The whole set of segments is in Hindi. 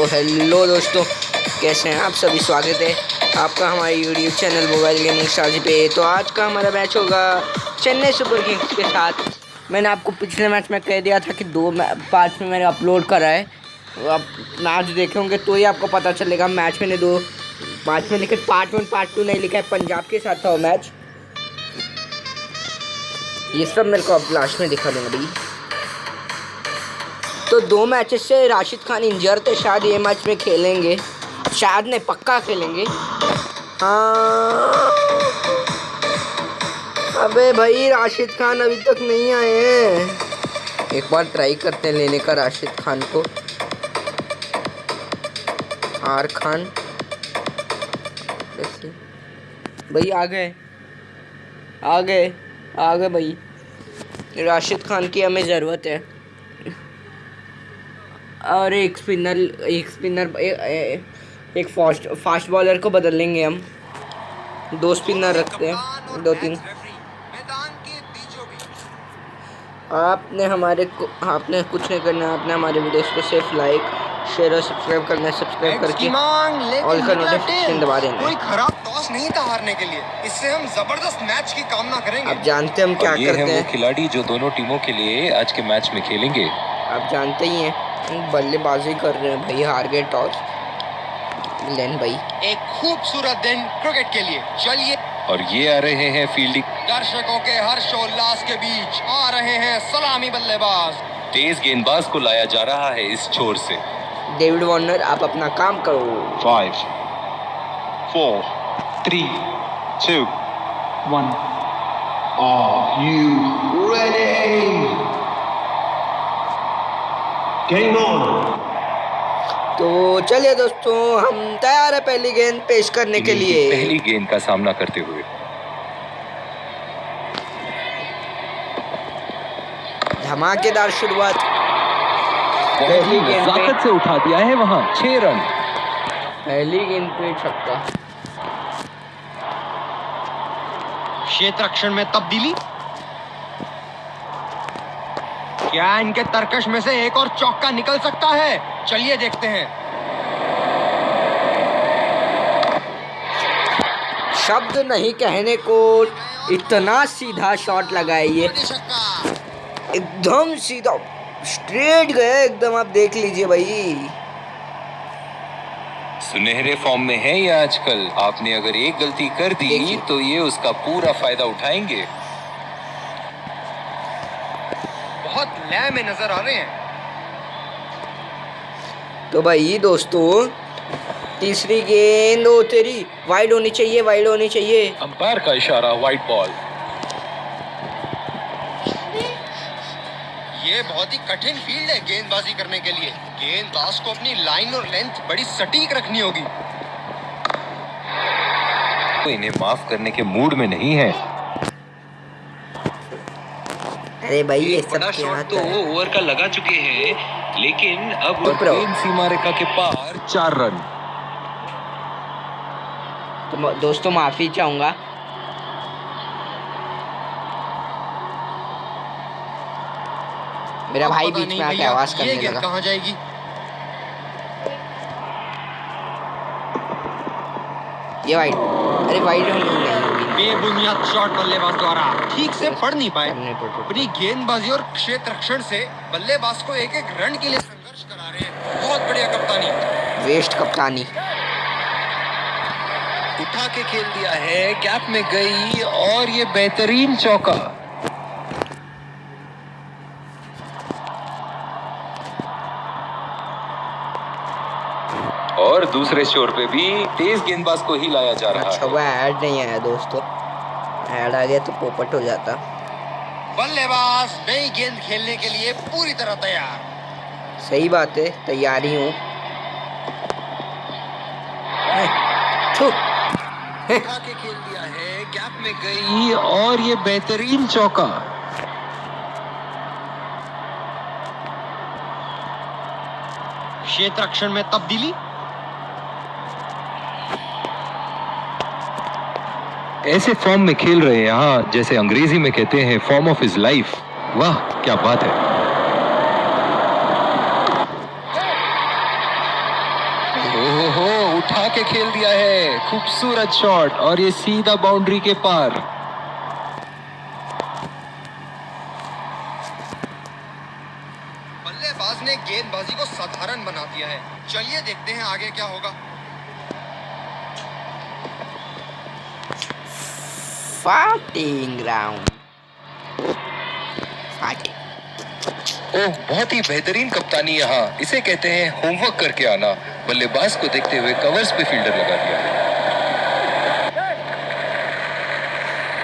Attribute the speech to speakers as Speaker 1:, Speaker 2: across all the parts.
Speaker 1: तो हेलो दोस्तों, कैसे हैं आप सभी। स्वागत है आपका हमारे YouTube channel mobile gaming stars पे। तो आज का हमारा मैच होगा चेन्नई सुपर किंग्स के साथ। मैंने आपको पिछले मैच में कह दिया था कि दो पार्ट में मैंने अपलोड करा है। तो आप मैच देखे होंगे तो ही आपको पता चलेगा। मैच मैंने दो पार्ट में लिखे, पार्ट 1 पार्ट 2 नहीं लिखा है। पंजाब के साथ था वो मैच। ये सब मेरे को अब लास्ट में दिखा दूंगा भाई। तो दो मैचेस से राशिद खान इंजर थे, शायद ये मैच में खेलेंगे। शायद नहीं, पक्का खेलेंगे। हाँ, अबे भाई राशिद खान अभी तक नहीं आए हैं। एक बार ट्राई करते हैं लेने का राशिद खान को। आर खान भाई आ गए आ गए आ गए भाई। राशिद खान की हमें ज़रूरत है। और एक स्पिनर एक फास्ट बॉलर को बदल लेंगे हम। दो स्पिनर रखते हैं, 2-3। आपने कुछ नहीं करना है। आपने हमारे वीडियोस को सिर्फ लाइक शेयर और सब्सक्राइब करना है। सब्सक्राइब करके ऑल का नोटिफिकेशन दबा देना है।
Speaker 2: कोई खराब टॉस नहीं था हारने के लिए। इससे हम जबरदस्त मैच की कामना करेंगे।
Speaker 1: आप जानते हैं हम क्या करते हैं।
Speaker 3: ये है वो खिलाड़ी जो दोनों टीमों के लिए आज के मैच में खेलेंगे।
Speaker 1: आप जानते ही हैं, बल्लेबाजी कर रहे हैं भाई। हार गए टॉस। लेन भाई
Speaker 2: एक खूबसूरत दिन क्रिकेट के लिए। चलिए,
Speaker 3: और ये आ रहे हैं फील्डिंग।
Speaker 2: दर्शकों के हर्षोल्लास के बीच आ रहे हैं सलामी बल्लेबाज।
Speaker 3: तेज गेंदबाज को लाया जा रहा है इस छोर से।
Speaker 1: डेविड वार्नर, आप अपना काम करो।
Speaker 4: 5, 4, 3, 2, 1. Are you ready? Game on.
Speaker 1: तो चलिए दोस्तों, हम तैयार है पहली गेंद पेश करने के लिए।
Speaker 3: पहली गेंद का सामना करते हुए
Speaker 1: धमाकेदार शुरुआत।
Speaker 3: पहली गेंद से उठा दिया है वहां 6 रन।
Speaker 1: पहली गेंद पे छक्का।
Speaker 2: क्षेत्र रक्षण में तब्दीली। क्या इनके तरकश में से एक और चौका निकल सकता है? चलिए देखते हैं।
Speaker 1: शब्द नहीं कहने को, इतना सीधा शॉट लगाया ये, एकदम सीधा स्ट्रेट गया एकदम। आप देख लीजिए भाई।
Speaker 3: सुनहरे फॉर्म में है ये आजकल। आपने अगर एक गलती कर दी तो ये उसका पूरा फायदा उठाएंगे।
Speaker 2: बहुत लय में नजर आ रहे हैं।
Speaker 1: तो भाई दोस्तों, तीसरी गेंद ओ तेरी, वाइड होनी चाहिए, वाइड होनी चाहिए।
Speaker 3: अंपायर का इशारा, वाइड बॉल।
Speaker 2: ये बहुत ही कठिन फील्ड है गेंदबाजी करने के लिए। गेंदबाज को अपनी लाइन और लेंथ बड़ी सटीक रखनी होगी।
Speaker 3: तो इन्हें माफ करने के मूड में नहीं है।
Speaker 1: अरे भाई ये सब
Speaker 3: बड़ा
Speaker 1: क्या
Speaker 3: शॉट तो
Speaker 1: है?
Speaker 3: ओवर का लगा चुके हैं, लेकिन अब
Speaker 1: ऊपर
Speaker 3: सीमा रेखा के पार 4 रन।
Speaker 1: तो दोस्तों माफी चाहूंगा। मेरा भाई बीच में आके आवाज करने लगा।
Speaker 2: कहाँ जाएगी?
Speaker 1: ये वाइड, अरे वाइड नहीं।
Speaker 2: बेबुनियाद शॉट बल्लेबाज द्वारा ठीक से पढ़ नहीं पाए। अपनी गेंदबाजी और क्षेत्र रक्षण से बल्लेबाज को एक एक रन के लिए संघर्ष करा रहे हैं। बहुत बढ़िया कप्तानी।
Speaker 1: वेस्ट कप्तानी।
Speaker 3: उठा के खेल दिया है, गैप में गई और ये बेहतरीन चौका। और दूसरे छोर पे भी तेज गेंदबाज को ही लाया जा रहा
Speaker 1: अच्छा,
Speaker 3: है।
Speaker 1: वो ऐड नहीं आया दोस्तों। ऐड आ गया तो पोपट हो जाता।
Speaker 2: बल्लेबाज नई गेंद खेलने के लिए पूरी तरह तैयार।
Speaker 1: सही बात है, तैयारी हूँ।
Speaker 3: उठा के खेल दिया है, गैप में गई और ये बेहतरीन चौका।
Speaker 2: क्षेत्र रक्षण में तब्दीली।
Speaker 3: ऐसे फॉर्म में खेल रहे हैं यहाँ, जैसे अंग्रेजी में कहते हैं फॉर्म ऑफ हिज लाइफ। वाह क्या बात है। उठा के खेल दिया है, खूबसूरत शॉट और ये सीधा बाउंड्री के पार।
Speaker 2: बल्लेबाज ने गेंदबाजी को साधारण बना दिया है। चलिए देखते हैं आगे क्या होगा।
Speaker 1: Fighting round.
Speaker 3: ओह, बहुत ही बेहतरीन कप्तानी यहाँ। इसे कहते हैं होमवर्क करके आना। बल्लेबाज को देखते हुए कवर्स पे फील्डर लगा दिया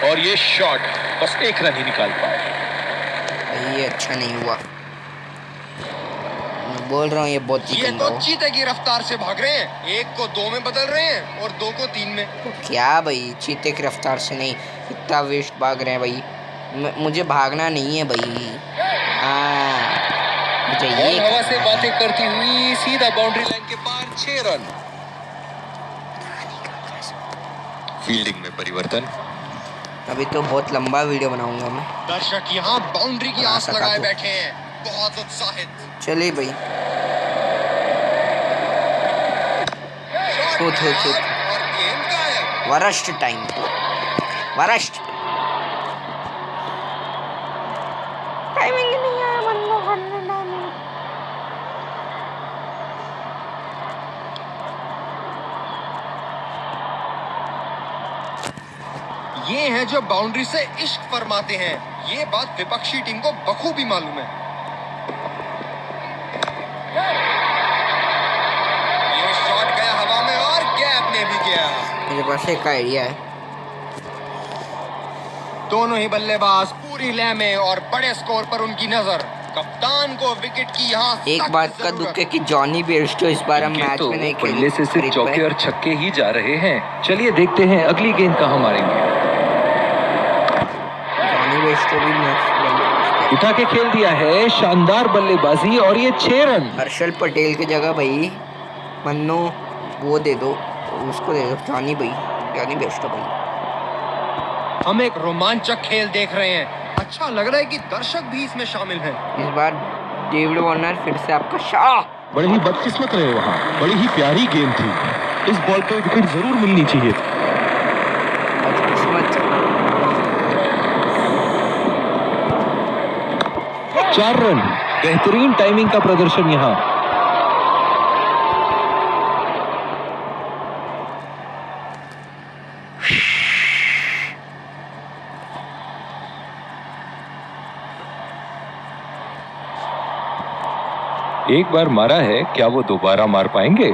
Speaker 3: और ये शॉट बस एक रन ही निकाल पाए।
Speaker 1: ये अच्छा नहीं हुआ, मैं बोल रहा हूँ ये बहुत ही
Speaker 2: ये
Speaker 1: गंदा
Speaker 2: तो
Speaker 1: हुआ।
Speaker 2: चीते की रफ्तार से भाग रहे हैं। एक को 2 में बदल रहे हैं और 2 को 3 में।
Speaker 1: क्या भाई, चीते की रफ्तार से नहीं, इतना वेस्ट भाग रहे हैं भाई। मुझे भागना नहीं है भाई। हाँ, मुझे
Speaker 3: बॉल
Speaker 1: ये
Speaker 3: हवा से
Speaker 1: करना
Speaker 3: बातें
Speaker 1: है।
Speaker 3: करती हुई सीधा बाउंड्री लाइन के पार, 6 रन। फील्डिंग में परिवर्तन।
Speaker 1: अभी तो बहुत लंबा वीडियो बनाऊंगा मैं।
Speaker 2: दर्शक यहाँ बाउंड्री की
Speaker 1: बना
Speaker 2: आस
Speaker 1: सका
Speaker 2: लगाए
Speaker 1: तो।
Speaker 2: बैठे हैं, बहुत उत्साहित।
Speaker 1: चलिए भाई।
Speaker 2: शॉट
Speaker 1: थू, थू, थू,
Speaker 2: मार और गेंद गायब।
Speaker 1: वरस्ट टाइम, वरस्ट टाइमिंग नहीं है मनमोहन टाइमिंग।
Speaker 2: ये हैं जो बाउंड्री से इश्क फरमाते हैं। ये बात विपक्षी टीम को बखूबी मालूम है। ये शॉट गया हवा में और गैप में भी गया।
Speaker 1: मेरे पास एक आइडिया है।
Speaker 2: दोनों ही बल्लेबाज पूरी लय में और बड़े स्कोर पर उनकी नजर। कप्तान को विकेट की यहाँ
Speaker 1: एक
Speaker 2: सख्त
Speaker 1: बात का
Speaker 2: जरूरत।
Speaker 1: दुख है कि जॉनी बेयरस्टो इस बार हम
Speaker 3: इनके
Speaker 1: मैच
Speaker 3: तो
Speaker 1: में नहीं
Speaker 3: पहले से सिर्फ चौके
Speaker 1: खेल
Speaker 3: और छक्के ही जा रहे हैं। चलिए देखते हैं अगली गेंद कहाँ मारेंगे।
Speaker 1: जॉनी बेयरस्टो भी मस्त
Speaker 3: उठा के खेल दिया है, शानदार बल्लेबाजी और ये 6 रन।
Speaker 1: हर्षल पटेल की जगह भाई मन्नो वो दे दो, उसको दे दो, जॉनी बेयरस्टो भाई।
Speaker 2: हम एक रोमांचक खेल देख रहे हैं। अच्छा लग रहा है कि दर्शक भी इसमें शामिल हैं।
Speaker 1: इस बार डेविड वार्नर फिर से आपका शाह।
Speaker 4: बड़े ही बदकिस्मत रहे वहाँ, बड़ी ही प्यारी गेम थी। इस बॉल पे विकेट जरूर मिलनी चाहिए थी।
Speaker 1: बदकिस्मत।
Speaker 3: 4 रन, बेहतरीन टाइमिंग का प्रदर्शन यहाँ। एक बार मारा है, क्या वो दोबारा मार पाएंगे?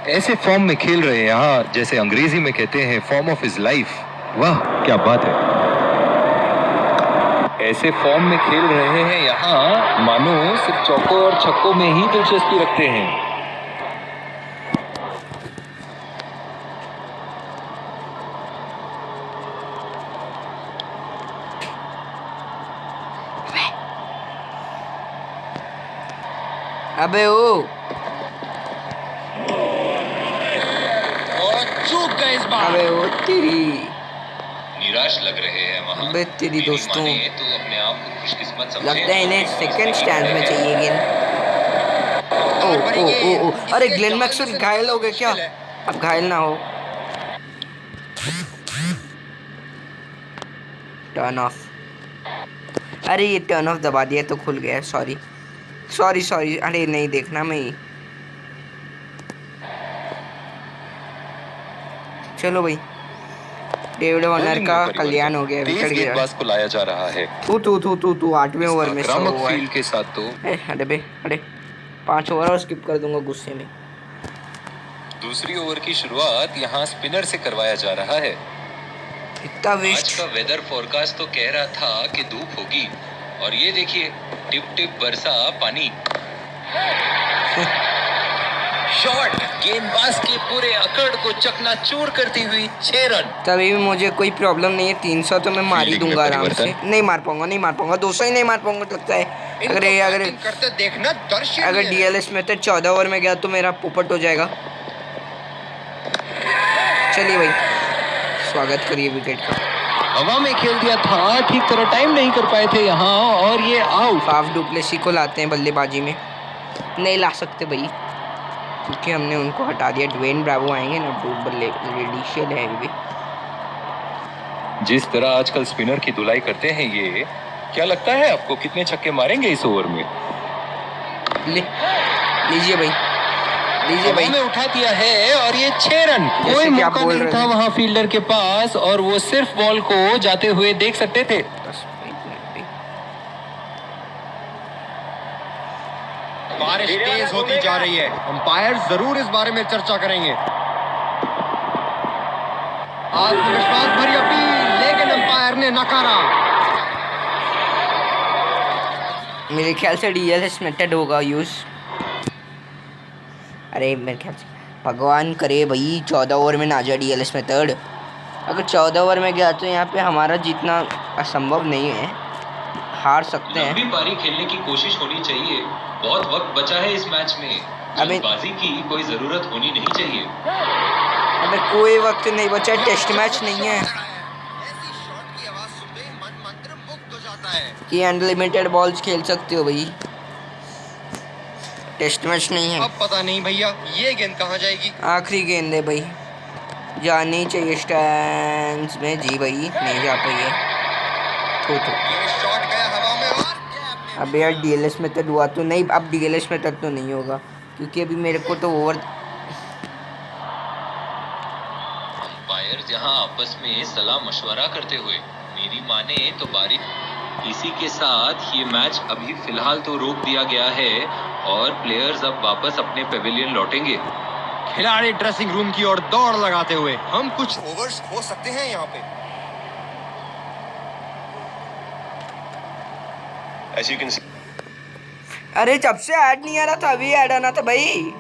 Speaker 3: ऐसे फॉर्म में खेल रहे हैं यहाँ, जैसे अंग्रेजी में कहते हैं फॉर्म ऑफ हिज लाइफ। वाह क्या बात है। ऐसे फॉर्म में खेल रहे हैं यहाँ, मानो सिर्फ चौकों और छक्कों में ही दिलचस्पी रखते हैं।
Speaker 1: अबे ओ
Speaker 2: और चूक गए इस बार।
Speaker 1: अबे ओ तेरी,
Speaker 3: निराश लग रहे हैं वहाँ।
Speaker 1: अबे तेरी
Speaker 3: मेरी
Speaker 1: दोस्तों,
Speaker 3: माने तो अपने आप को खुशकिस्मत समझें।
Speaker 1: लगता है इन्हें सेकंड स्टैंड में चाहिए गेंद। ओ अरे ग्लेन मैक्सवेल घायल हो गए क्या? अब घायल ना हो। Turn off. अरे ये टर्न ऑफ दबा दिया तो खुल गया। सॉरी सॉरी सॉरी, अरे नहीं देखना मैं ही। चलो भाई, डेविड वार्नर का कल्याण हो गया, विकेट गिरा।
Speaker 3: गेंदबाज को लाया जा रहा है।
Speaker 1: तू 8वें ओवर में 100
Speaker 3: आक्रामक
Speaker 1: हुआ है।
Speaker 3: फील्ड के साथ तो
Speaker 1: अरे बे अरे 5 ओवर और स्किप कर दूंगा गुस्से में।
Speaker 3: दूसरी ओवर की शुरुआत यहाँ स्पिनर से करवाया जा रहा है।
Speaker 1: इतना
Speaker 3: आज
Speaker 1: वेस्ट।
Speaker 3: का वेदर फोरकास्ट तो कह रहा था कि धूप होगी, और ये देखिए टिप टिप बरसा पानी। शॉट गेंदबाज के पूरे अकड़ को चकनाचूर करती हुई 6 रन।
Speaker 1: तभी भी मुझे कोई प्रॉब्लम नहीं है, 300 तो मैं मार ही
Speaker 3: फील्डिंग में
Speaker 1: दूंगा आराम से।
Speaker 3: परिवर्तन।
Speaker 1: नहीं मार पाऊंगा 200 ही नहीं मार पाऊंगा लगता है।
Speaker 2: इनको
Speaker 1: अगर
Speaker 2: बैटिंग करते देखना दर्शनीय
Speaker 1: अगर
Speaker 2: है।
Speaker 1: डीएलएस में तो 14 ओवर में गया तो मेरा पोपट हो जाएगा। चलिए भाई, स्वागत करिए विकेट का।
Speaker 4: हवा में खेल दिया था, ठीक तरह टाइम नहीं कर पाए थे यहाँ, और ये आउट।
Speaker 1: फाफ डुप्लेसी को लाते हैं बल्लेबाजी में। नहीं ला सकते भाई, क्योंकि हमने उनको हटा दिया। ड्वेन ब्रावो आएंगे ना, बल्ले लेडिशियल है भी।
Speaker 3: जिस तरह आजकल स्पिनर की धुलाई करते हैं ये, क्या लगता है आपको कितने छक्के मारेंगे इस ओवर में?
Speaker 1: लीजिए भाई, लीजिए
Speaker 3: हवा
Speaker 1: भाई।
Speaker 3: में उठा दिया है और ये 6 रन।
Speaker 1: जैसे
Speaker 3: कोई
Speaker 1: कि आप
Speaker 3: मौका
Speaker 1: बोल
Speaker 3: नहीं
Speaker 1: रहे
Speaker 3: था
Speaker 1: थे।
Speaker 3: वहां फील्डर के पास, और वो सिर्फ बॉल को जाते हुए देख सकते थे।
Speaker 1: बस एक मिनट भाई।
Speaker 2: बारिश तेज होती जा रही है, अंपायर जरूर इस बारे में चर्चा करेंगे। आत्मविश्वास भरी अपील, लेकिन अंपायर ने नकारा।
Speaker 1: मेरे ख्याल से डीएलएस मेथड होगा यूज। अरे मेरे ख्याल से भगवान करे भाई 14 ओवर में ना जाए डीएलएस मेथड। अगर 14 ओवर में गया तो यहाँ पे हमारा जीतना असंभव नहीं है, हार सकते हैं।
Speaker 5: लंबी पारी खेलने की कोशिश होनी चाहिए। बहुत वक्त बचा है इस मैच में।
Speaker 1: अबे-
Speaker 5: जल्दबाजी की कोई जरूरत होनी नहीं चाहिए।
Speaker 1: अबे कोई वक्त नहीं बचा, टेस्ट मैच नहीं है
Speaker 2: ऐसी शॉट की आवाज सुनते ही मन मंत्रमुग्ध हो जाता है।
Speaker 1: कि अनलिमिटेड बॉल्स खेल सकते हो भाई, टेस्ट मैच नहीं है।
Speaker 2: अब पता नहीं भैया ये गेंद कहाँ जाएगी।
Speaker 1: आखिरी गेंद है भाई, जानी चाहिए स्टैंड्स में। जी भाई नहीं जा पाई है। तो
Speaker 2: ये शॉट गया हवा में और gap में।
Speaker 1: अब यार डीएलएस मेथड हुआ तो नहीं, अब डीएलएस मेथड तो नहीं होगा, क्योंकि अभी मेरे को तो ओवर।
Speaker 5: अंपायर जहां आपस में सलाह मशवरा करते हुए, मेरी माने तो बारी। इसी के साथ ये मैच अभी फिलहाल तो रोक दिया गया है और प्लेयर्स अब वापस अपने पेविलियन लौटेंगे।
Speaker 2: खिलाड़ी ड्रेसिंग रूम की ओर दौड़ लगाते हुए, हम कुछ ओवर्स खो सकते हैं यहाँ पे।
Speaker 3: As you can see,
Speaker 1: अरे जब से ऐड नहीं आ रहा था अभी ऐड आना था भाई।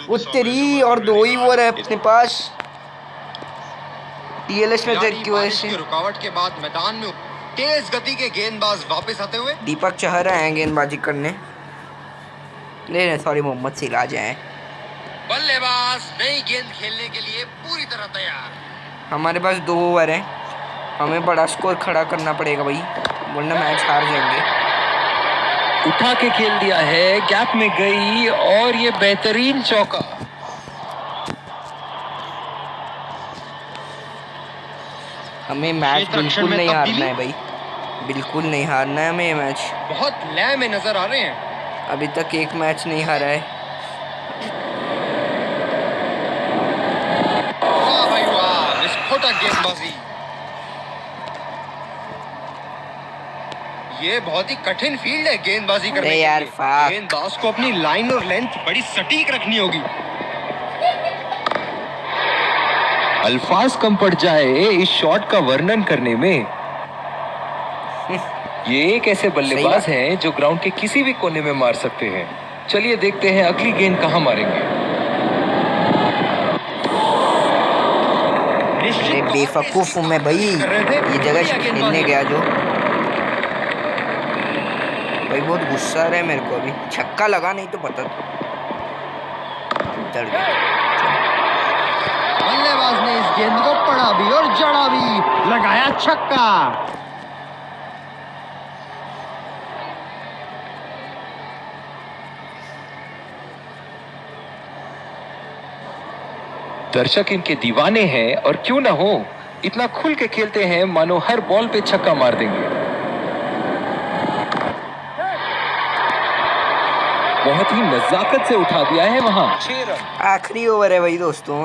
Speaker 1: वो तेरी और 2 ही ओवर है अपने पास डीएलएस
Speaker 2: खिलाड़ी
Speaker 1: मेथड की वजह
Speaker 2: बारिश
Speaker 1: से।
Speaker 2: की रुकावट के बाद मैदान में तेज गति के गेंदबाज वापस आते हुए।
Speaker 1: दीपक चहर आए गेंदबाजी करने। नहीं सॉरी, मोहम्मद सिराज आए।
Speaker 2: बल्लेबाज नई गेंद खेलने के लिए पूरी तरह तैयार।
Speaker 1: हमारे पास 2 ओवर हैं, हमें बड़ा स्कोर खड़ा करना पड़ेगा भाई, वरना मैच हार जाएंगे।
Speaker 3: उठा के खेल दिया है, गैप में गई और ये बेहतरीन चौका।
Speaker 1: हमें मैच
Speaker 2: क्षेत्र रक्षण
Speaker 1: बिल्कुल
Speaker 2: में
Speaker 1: नहीं
Speaker 2: तब्दीली।
Speaker 1: हारना है भाई, बिल्कुल नहीं हारना है हमें ये मैच।
Speaker 2: बहुत लय में नजर आ रहे हैं।
Speaker 1: अभी तक एक मैच नहीं हारा है।
Speaker 2: वाह भाई वाह, विस्फोटक गेंदबाजी। ये बहुत ही कठिन फील्ड है गेंदबाजी करने
Speaker 1: अरे
Speaker 2: के
Speaker 1: यार,
Speaker 2: लिए।
Speaker 1: fuck।
Speaker 2: गेंदबाज को अपनी लाइन और लेंथ बड़ी सटीक रखनी होगी।
Speaker 3: अल्फाज कम पड़ जाए इस शॉट का वर्णन करने में। ये एक ऐसे बल्लेबाज हैं जो ग्राउंड के किसी भी कोने में मार सकते हैं। चलिए देखते हैं अगली गेंद कहां मारेंगे।
Speaker 1: अरे बेवकूफ हूँ मैं भाई, ये जगह से खेलने गया जो भाई, बहुत गुस्सा आ रहा है मेरे को। अभी छक्का लगा नहीं तो पता था। डर गया।
Speaker 2: बल्लेबाज ने इस गेंद को पड़ा भी और जड़ा भी, लगाया छक्का।
Speaker 3: दर्शक इनके दीवाने हैं और क्यों ना हो, इतना खुल के खेलते हैं मानो हर बॉल पे छक्का मार देंगे। बहुत ही नजाकत से उठा दिया है वहां। 6 रन।
Speaker 1: आखिरी ओवर है भाई दोस्तों,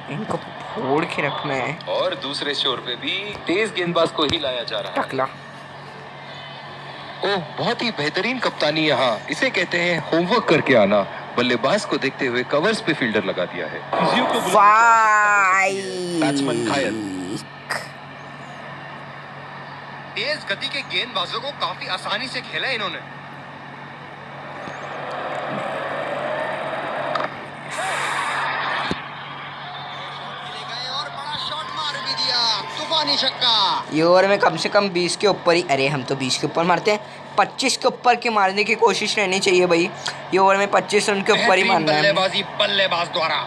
Speaker 1: इनको फोड़ के रखना है।
Speaker 3: और दूसरे शोर पे भी तेज गेंदबाज को ही लाया जा रहा है।
Speaker 1: टकला।
Speaker 3: ओह, बहुत ही बेहतरीन कप्तानी यहाँ, इसे कहते हैं होमवर्क करके आना। बल्लेबाज को देखते हुए कवर्स पे फील्डर लगा दिया है।
Speaker 1: वाई
Speaker 3: बैट्समैन घायल।
Speaker 2: तेज गति के गेंदबाजों को काफी आसानी से खेला है इन्होंने। और बड़ा शॉट मार भी दिया, तूफानी छक्का।
Speaker 1: ये ओवर में कम से कम 20 के ऊपर ही, अरे हम तो 20 के ऊपर मारते हैं, 25 के ऊपर के मारने की कोशिश रहनी चाहिए भाई। ये ओवर में 25 रन के ऊपर ही मारना है।
Speaker 2: बल्लेबाजी बल्लेबाज द्वारा।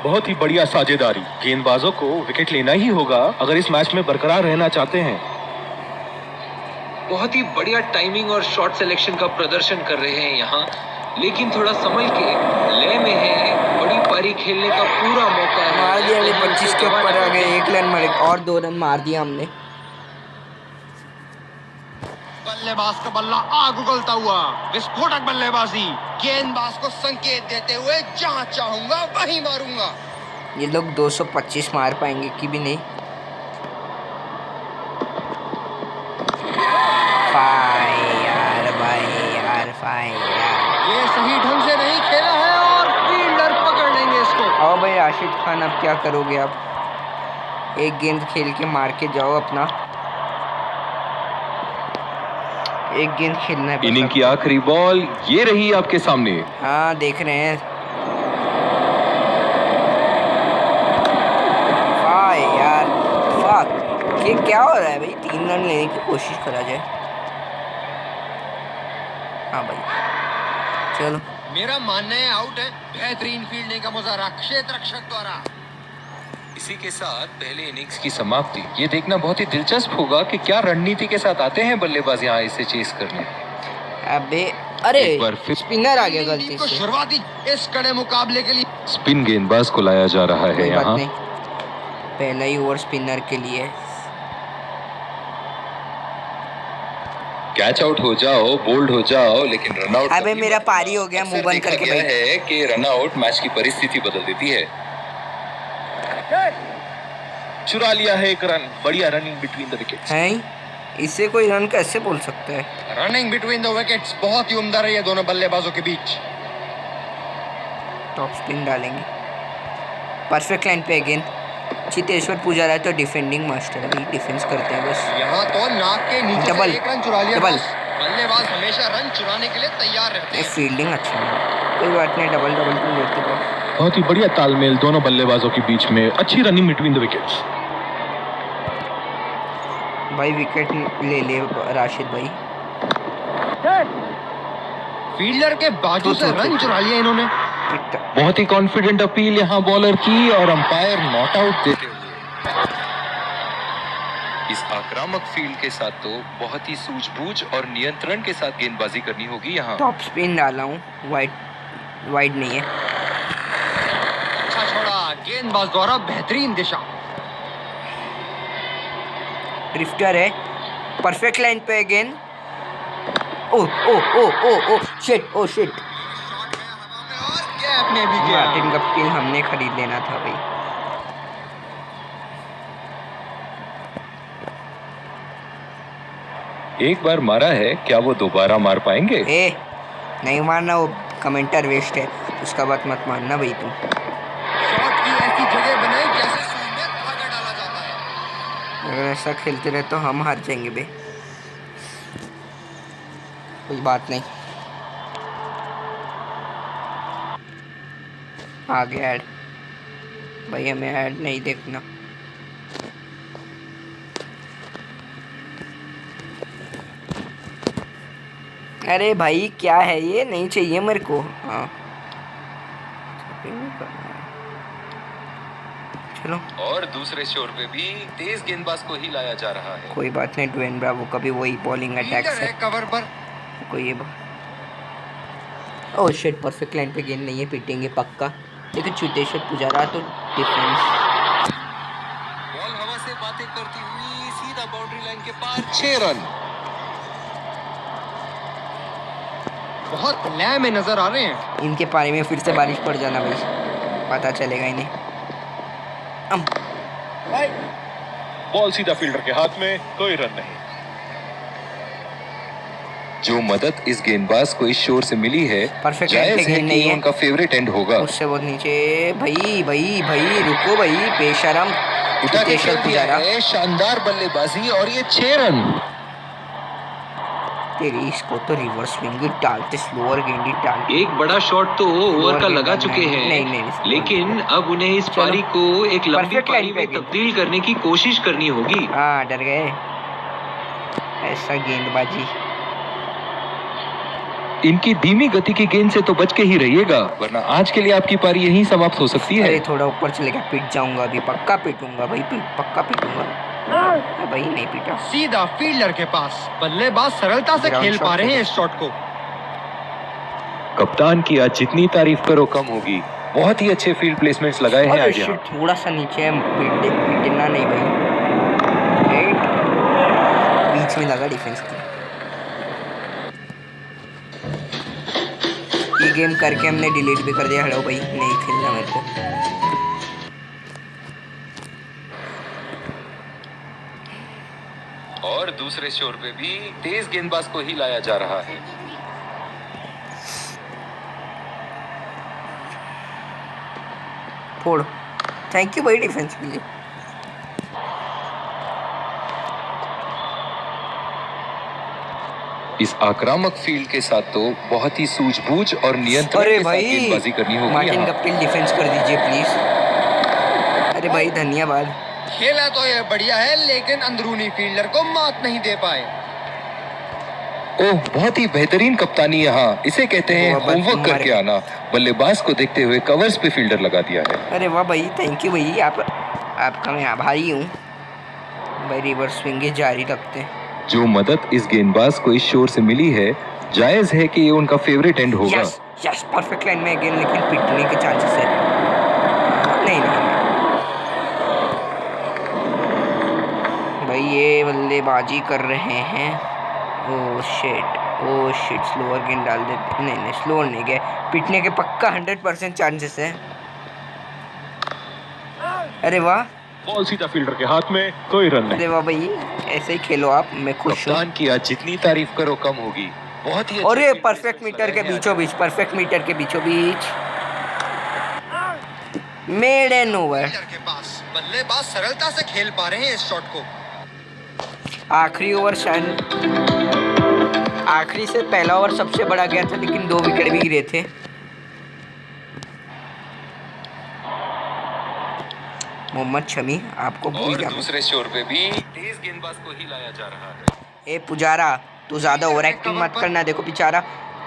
Speaker 4: बहुत ही बढ़िया साझेदारी। गेंदबाजों को विकेट लेना ही होगा अगर इस मैच में बरकरार रहना चाहते हैं।
Speaker 5: बहुत ही बढ़िया टाइमिंग और शॉट सिलेक्शन का प्रदर्शन कर रहे हैं यहाँ, लेकिन थोड़ा संभल के लय में है। बड़ी पारी खेलने का पूरा मौका है।
Speaker 1: मार दिया, 25 के ऊपर आ गए, 1 रन मारे और 2 रन मार दिया हमने।
Speaker 2: बल्लेबाज का बल्ला आग उगलता हुआ, विस्फोटक बल्लेबाजी, गेंदबाज को संकेत देते हुए जहां चाहूंगा वहीं मारूंगा।
Speaker 1: ये लोग 225 मार पाएंगे कि भी नहीं।
Speaker 2: ये सही ढंग से नहीं खेला है और फील्डर पकड़ लेंगे इसको।
Speaker 1: आओ भाई राशिद खान, अब क्या करोगे आप? एक गेंद खेल के मार के जाओ अपना, एक गेंद खेलना है।
Speaker 4: इनिंग की आखिरी बॉल ये रही आपके सामने।
Speaker 1: हाँ देख रहे हैं। हाँ यार, फक, ये क्या हो रहा है भाई? 3 रन लेने की कोशिश करा जाए। हाँ भाई चलो।
Speaker 2: मेरा मानना है आउट है। बेहतरीन फील्डिंग का मुजाहरा क्षेत्र रक्षक द्वारा।
Speaker 3: इसी के साथ पहले इनिंग्स की समाप्ति। ये देखना बहुत ही दिलचस्प होगा कि क्या रणनीति के साथ आते हैं बल्लेबाज यहाँ इसे चेस करने।
Speaker 1: अबे अरे
Speaker 3: एक बार फिर
Speaker 1: स्पिनर आ गया गलती
Speaker 2: को
Speaker 1: से।
Speaker 2: शुरुआती इस कड़े मुकाबले के लिए
Speaker 3: स्पिन गेंदबाज को लाया जा रहा है
Speaker 1: कोई बात
Speaker 3: यहाँ।
Speaker 1: नहीं, पहला ही ओवर स्पिनर के लिए।
Speaker 3: कैच आउट हो जाओ, बोल्ड हो जाओ, लेकिन रन आउट।
Speaker 1: अबे मेरा पारी हो गया, मुंह बंद करके
Speaker 3: गया
Speaker 1: बैठ।
Speaker 3: है कि रन आउट मैच की परिस्थिति बदल देती है।
Speaker 4: चुरा लिया है 1 रन। बढ़िया रनिंग बिटवीन द विकेट्स।
Speaker 1: हैं, इससे कोई रन कैसे बोल सकता है?
Speaker 2: रनिंग बिटवीन द विकेट्स बहुत ही उम्दा रही है दोनों बल्लेबाजों के बीच।
Speaker 1: टॉप स्पिन डालेंगे, परफेक्ट लाइन पे अगेन। चितेश्वर पुजारा तो डिफेंडिंग मास्टर है, डिफेंस करते हैं बस।
Speaker 2: यहाँ तो नाक के नीचे
Speaker 1: डबल,
Speaker 2: से 1 रन चुरा लिया।
Speaker 1: डबल।
Speaker 2: बल्लेबाज हमेशा रन चुराने के लिए तैयार रहते
Speaker 1: ये
Speaker 2: हैं।
Speaker 1: फील्डिंग अच्छा है, कोई बात नहीं, डबल डबल तुम देखते हो।
Speaker 4: बहुत ही बढ़िया तालमेल दोनों बल्लेबाजों के बीच में। अच्छी रनिंग बिटवीन द विकेट्स।
Speaker 1: भाई विकेट ले ले राशिद भाई।
Speaker 2: फील्डर के बाजू से रन चुरा लिया इन्होंने।
Speaker 4: बहुत ही कॉन्फिडेंट अपील यहाँ बॉलर की और अंपायर नॉट आउट देते हुए।
Speaker 3: इस आक्रामक फील्ड के साथ तो बहुत ही सूझबूझ और नियंत्रण के साथ गेंदबाजी करनी होगी यहाँ।
Speaker 1: टॉप स्पिन डाला हूँ, वाइड नहीं है।
Speaker 2: अच्छा छोड़ा, गेंदबाज द्वारा बेहतरीन दिशा।
Speaker 1: ड्रिफ्टर है, परफेक्ट लाइन पे again. Oh oh oh oh oh shit, oh shit.
Speaker 2: Gap में भी गया।
Speaker 1: मार्टिन गप्टिल हमने खरीद लेना था भाई।
Speaker 3: एक बार मारा है, क्या वो दोबारा मार पाएंगे?
Speaker 1: ए नहीं मारना, वो कमेंटर वेस्ट है, उसका बात मत मानना भाई तुम।
Speaker 2: शॉट की ऐसी जगह बनाई जैसे सुई में धागा डाला जाता है।
Speaker 1: अगर ऐसा खेलते रहे तो हम हार जाएंगे बे। कोई बात नहीं, आगे ऐड भाई, हमें ऐड नहीं देखना। अरे भाई क्या है ये, नहीं चाहिए मेरे को। हाँ चलो।
Speaker 3: और दूसरे शोर पे भी तेज गेंदबाज को ही लाया जा रहा है।
Speaker 1: कोई बात नहीं, ड्वेन ब्रावो का भी वही बॉलिंग अटैक
Speaker 2: फील्डर है
Speaker 1: है।
Speaker 2: कवर पर।
Speaker 1: कोई ये ओह शिट, परफेक्ट लाइन पे गेंद नहीं है, पीटेंगे पक्का। लेकिन चितेश्वर पुजारा तो डिफेंस।
Speaker 3: बॉल हवा से बातें करती हुई सीधा बाउंड्री लाइन के पार, 6 रन।
Speaker 2: बहुत लय में नजर आ रहे हैं।
Speaker 1: इनके पानी में फिर से बारिश पड़ जाना भाई, पता चलेगा इन्हें।
Speaker 4: बॉल सीधा फील्डर के हाथ में, कोई रन नहीं।
Speaker 3: जो मदद इस गेंदबाज को इस शोर से मिली है,
Speaker 1: परफेक्ट
Speaker 3: जायज
Speaker 1: एंड
Speaker 3: है
Speaker 1: गेंद
Speaker 3: कि
Speaker 1: नहीं
Speaker 3: ये
Speaker 1: है।
Speaker 3: उनका फेवरेट एंड होगा।
Speaker 1: उससे बहुत नीचे। भाई भाई भाई रुको भाई, बेशरम।
Speaker 3: उठा के
Speaker 1: चेतेश्वर
Speaker 3: खेल दिया
Speaker 1: पुजारा,
Speaker 3: है, शानदार बल्लेबाजी और ये 6 रन।
Speaker 1: तेरी इसको तो रिवर्स स्विंग डालते, स्लोअर गेंद ही डालते।
Speaker 5: एक बड़ा शॉट तो ओवर का
Speaker 1: गेंद
Speaker 5: लगा
Speaker 1: डालना
Speaker 5: चुके
Speaker 1: है।
Speaker 5: हैं,
Speaker 1: नहीं,
Speaker 5: लेकिन अब उन्हें इस
Speaker 1: चलो।
Speaker 5: पारी को एक लंबी
Speaker 1: परफेक्ट
Speaker 5: पारी
Speaker 1: लाइन पे
Speaker 5: में
Speaker 1: गेंद।
Speaker 5: तब्दील करने की कोशिश करनी होगी।
Speaker 1: हाँ, डर गए। ऐसा गेंदबाजी।
Speaker 3: इनकी धीमी गति की गेंद से तो बच के ही रहिएगा, वरना आज के लिए आपकी पारी यहीं समाप्त हो सकती है।
Speaker 1: अरे थोड़ा ऊपर चलेगा, पिट जाऊंगा अभी, पक्का पिटूंगा भाई, पक्का पिटूंगा। भाई नहीं पीटा।
Speaker 2: सीधा फील्डर के पास, बल्लेबाज सरलता से
Speaker 1: Ground
Speaker 2: खेल
Speaker 1: shot
Speaker 2: पा रहे
Speaker 1: खेले।
Speaker 2: हैं इस शॉट को।
Speaker 3: कप्तान की आज जितनी तारीफ करो कम होगी। बहुत ही अच्छे फील्ड प्लेसमेंट्स लगाए हैं
Speaker 1: अरे
Speaker 3: आज यहाँ।
Speaker 1: शिट, थोड़ा सा नीचे है, पिटना नहीं भाई। राइट, बीच में लगा डिफेंस की। ये गेम करके हमने डिलीट भी कर दिया। हटो भाई, नहीं खेलना मेरे को।
Speaker 3: और दूसरे शोर पे भी तेज गेंदबाज को ही लाया जा रहा है।
Speaker 1: फोड़। थैंक यू भाई डिफेंस के लिए।
Speaker 3: इस आक्रामक फील्ड के साथ तो बहुत ही सूझबूझ और नियंत्रण
Speaker 1: अरे
Speaker 3: के साथ
Speaker 1: भाई,
Speaker 3: गेंदबाजी करनी होगी
Speaker 1: मार्टिन
Speaker 3: यहाँ।
Speaker 1: गप्टिल डिफेंस कर दीजिए प्लीज। अरे भाई धन्यवाद।
Speaker 2: खेला तो ये बढ़िया है, लेकिन अंदरूनी फील्डर को मात नहीं दे पाए।
Speaker 3: ओह, बहुत ही बेहतरीन कप्तानी यहाँ। इसे कहते हैं
Speaker 1: वाह,
Speaker 3: होमवर्क
Speaker 1: मार
Speaker 3: करके
Speaker 1: के।
Speaker 3: आना। बल्लेबाज को देखते हुए कवर्स पे फील्डर लगा दिया है।
Speaker 1: अरे वाह भाई, थैंक यू भाई, आपका मैं आभारी हूँ भाई। रिवर्स स्विंग जारी रखते हैं।
Speaker 3: जो मदद इस गेंदबाज को इस शोर से मिली है, जायज है कि ये उनका फेवरेट एंड होगा।
Speaker 1: यस यस, परफेक्ट लाइन में अगेन, लेकिन पिटने के चांसेस है। नहीं नहीं भाई, ये बल्लेबाजी कर रहे हैं। ओह शिट, स्लोअर गेंद डाल देते। नहीं, स्लोअर नहीं गए, पिटने के पक्का 100% चांसेस है। अरे वाह,
Speaker 4: बॉल सीधा फील्डर के हाथ में, कोई रन नहीं।
Speaker 1: अरे वाह भाई, ऐसे ही खेलो आप, मैं खुश हूँ।
Speaker 3: कप्तान की आज जितनी तारीफ करो कम होगी। बहुत ही
Speaker 1: और ये परफेक्ट मीटर के बीचों बीच मेड एन ओवर।
Speaker 2: फील्डर के पास, बल्लेबाज सरलता से खेल पा रहे हैं इस शॉट को।
Speaker 1: आखिरी ओवर आखिरी से पहला ओवर सबसे बड़ा गया था, लेकिन 2 विकेट भी गिरे थे। मोहम्मद शमी आपको भूल
Speaker 3: और
Speaker 1: गया।
Speaker 3: दूसरे शोर पे भी तेज गेंदबाज को ही लाया जा रहा है।
Speaker 1: ए पुजारा, तू ज्यादा ओवर एक्टिंग मत करना। देखो बेचारा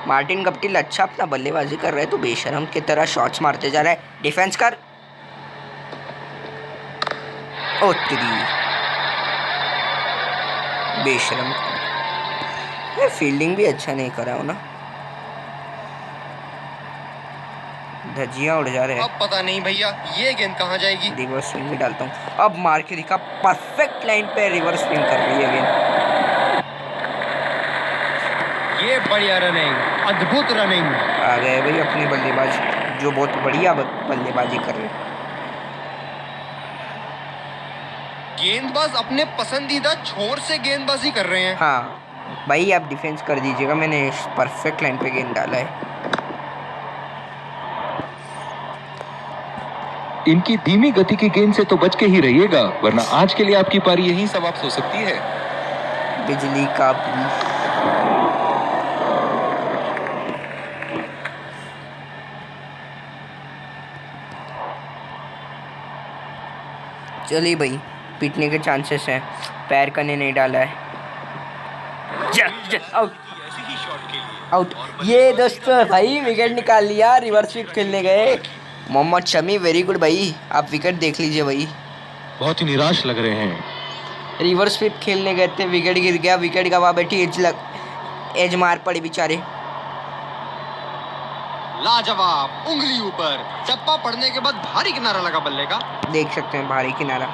Speaker 1: मार्टिन गप्टिल अच्छा अपना बल्लेबाजी कर रहा है, तो बेशरम की तरह शॉट्स मारते जा रहा है। डिफेंस कर। ओ तेरी बेशरम, फील्डिंग भी अच्छा नहीं करा हो ना। धज्जियां उड़ जा रहे हैं।
Speaker 2: अब पता नहीं भैया ये गेंद कहाँ जाएगी।
Speaker 1: रिवर्स स्विंग भी डालता हूँ। अब मार के दिखा, परफेक्ट लाइन पे रिवर्स स्विंग कर रही है गेंद।
Speaker 2: ये बढ़िया रनिंग, अद्भुत रनिंग।
Speaker 1: आ गए भाई अपने बल्लेबाज, जो बहुत बढ़िया बल्लेबाजी कर रहे हैं।
Speaker 2: गेंदबाज अपने पसंदीदा छोर से गेंदबाजी कर रहे हैं।
Speaker 1: हाँ भाई, आप डिफेंस कर दीजिएगा, मैंने परफेक्ट लाइन पे गेंद डाला है।
Speaker 3: इनकी धीमी गति की गेंद से तो बच के ही रहिएगा, वरना आज के लिए आपकी पारी यहीं समाप्त हो सकती है।
Speaker 1: बिजली का बिल। चलिए भाई, पीटने के चांसेस हैं। पैर कने नहीं डाला है। आउट। ये दोस्तों भाई विकेट निकाल लिया, रिवर्स स्वीप खेलने गए। मोहम्मद शमी वेरी गुड भाई, आप विकेट देख लीजिए भाई।
Speaker 4: बहुत ही निराश लग रहे हैं।
Speaker 1: रिवर्स स्वीप खेलने गए थे, विकेट गिर गया, विकेट गवा बैठी, एज मार पड़ी बेचारे।
Speaker 2: लाजवाब, उंगली ऊपर, चप्पा पड़ने के बाद भारी किनारा लगा बल्ले का।
Speaker 1: देख सकते हैं भारी किनारा।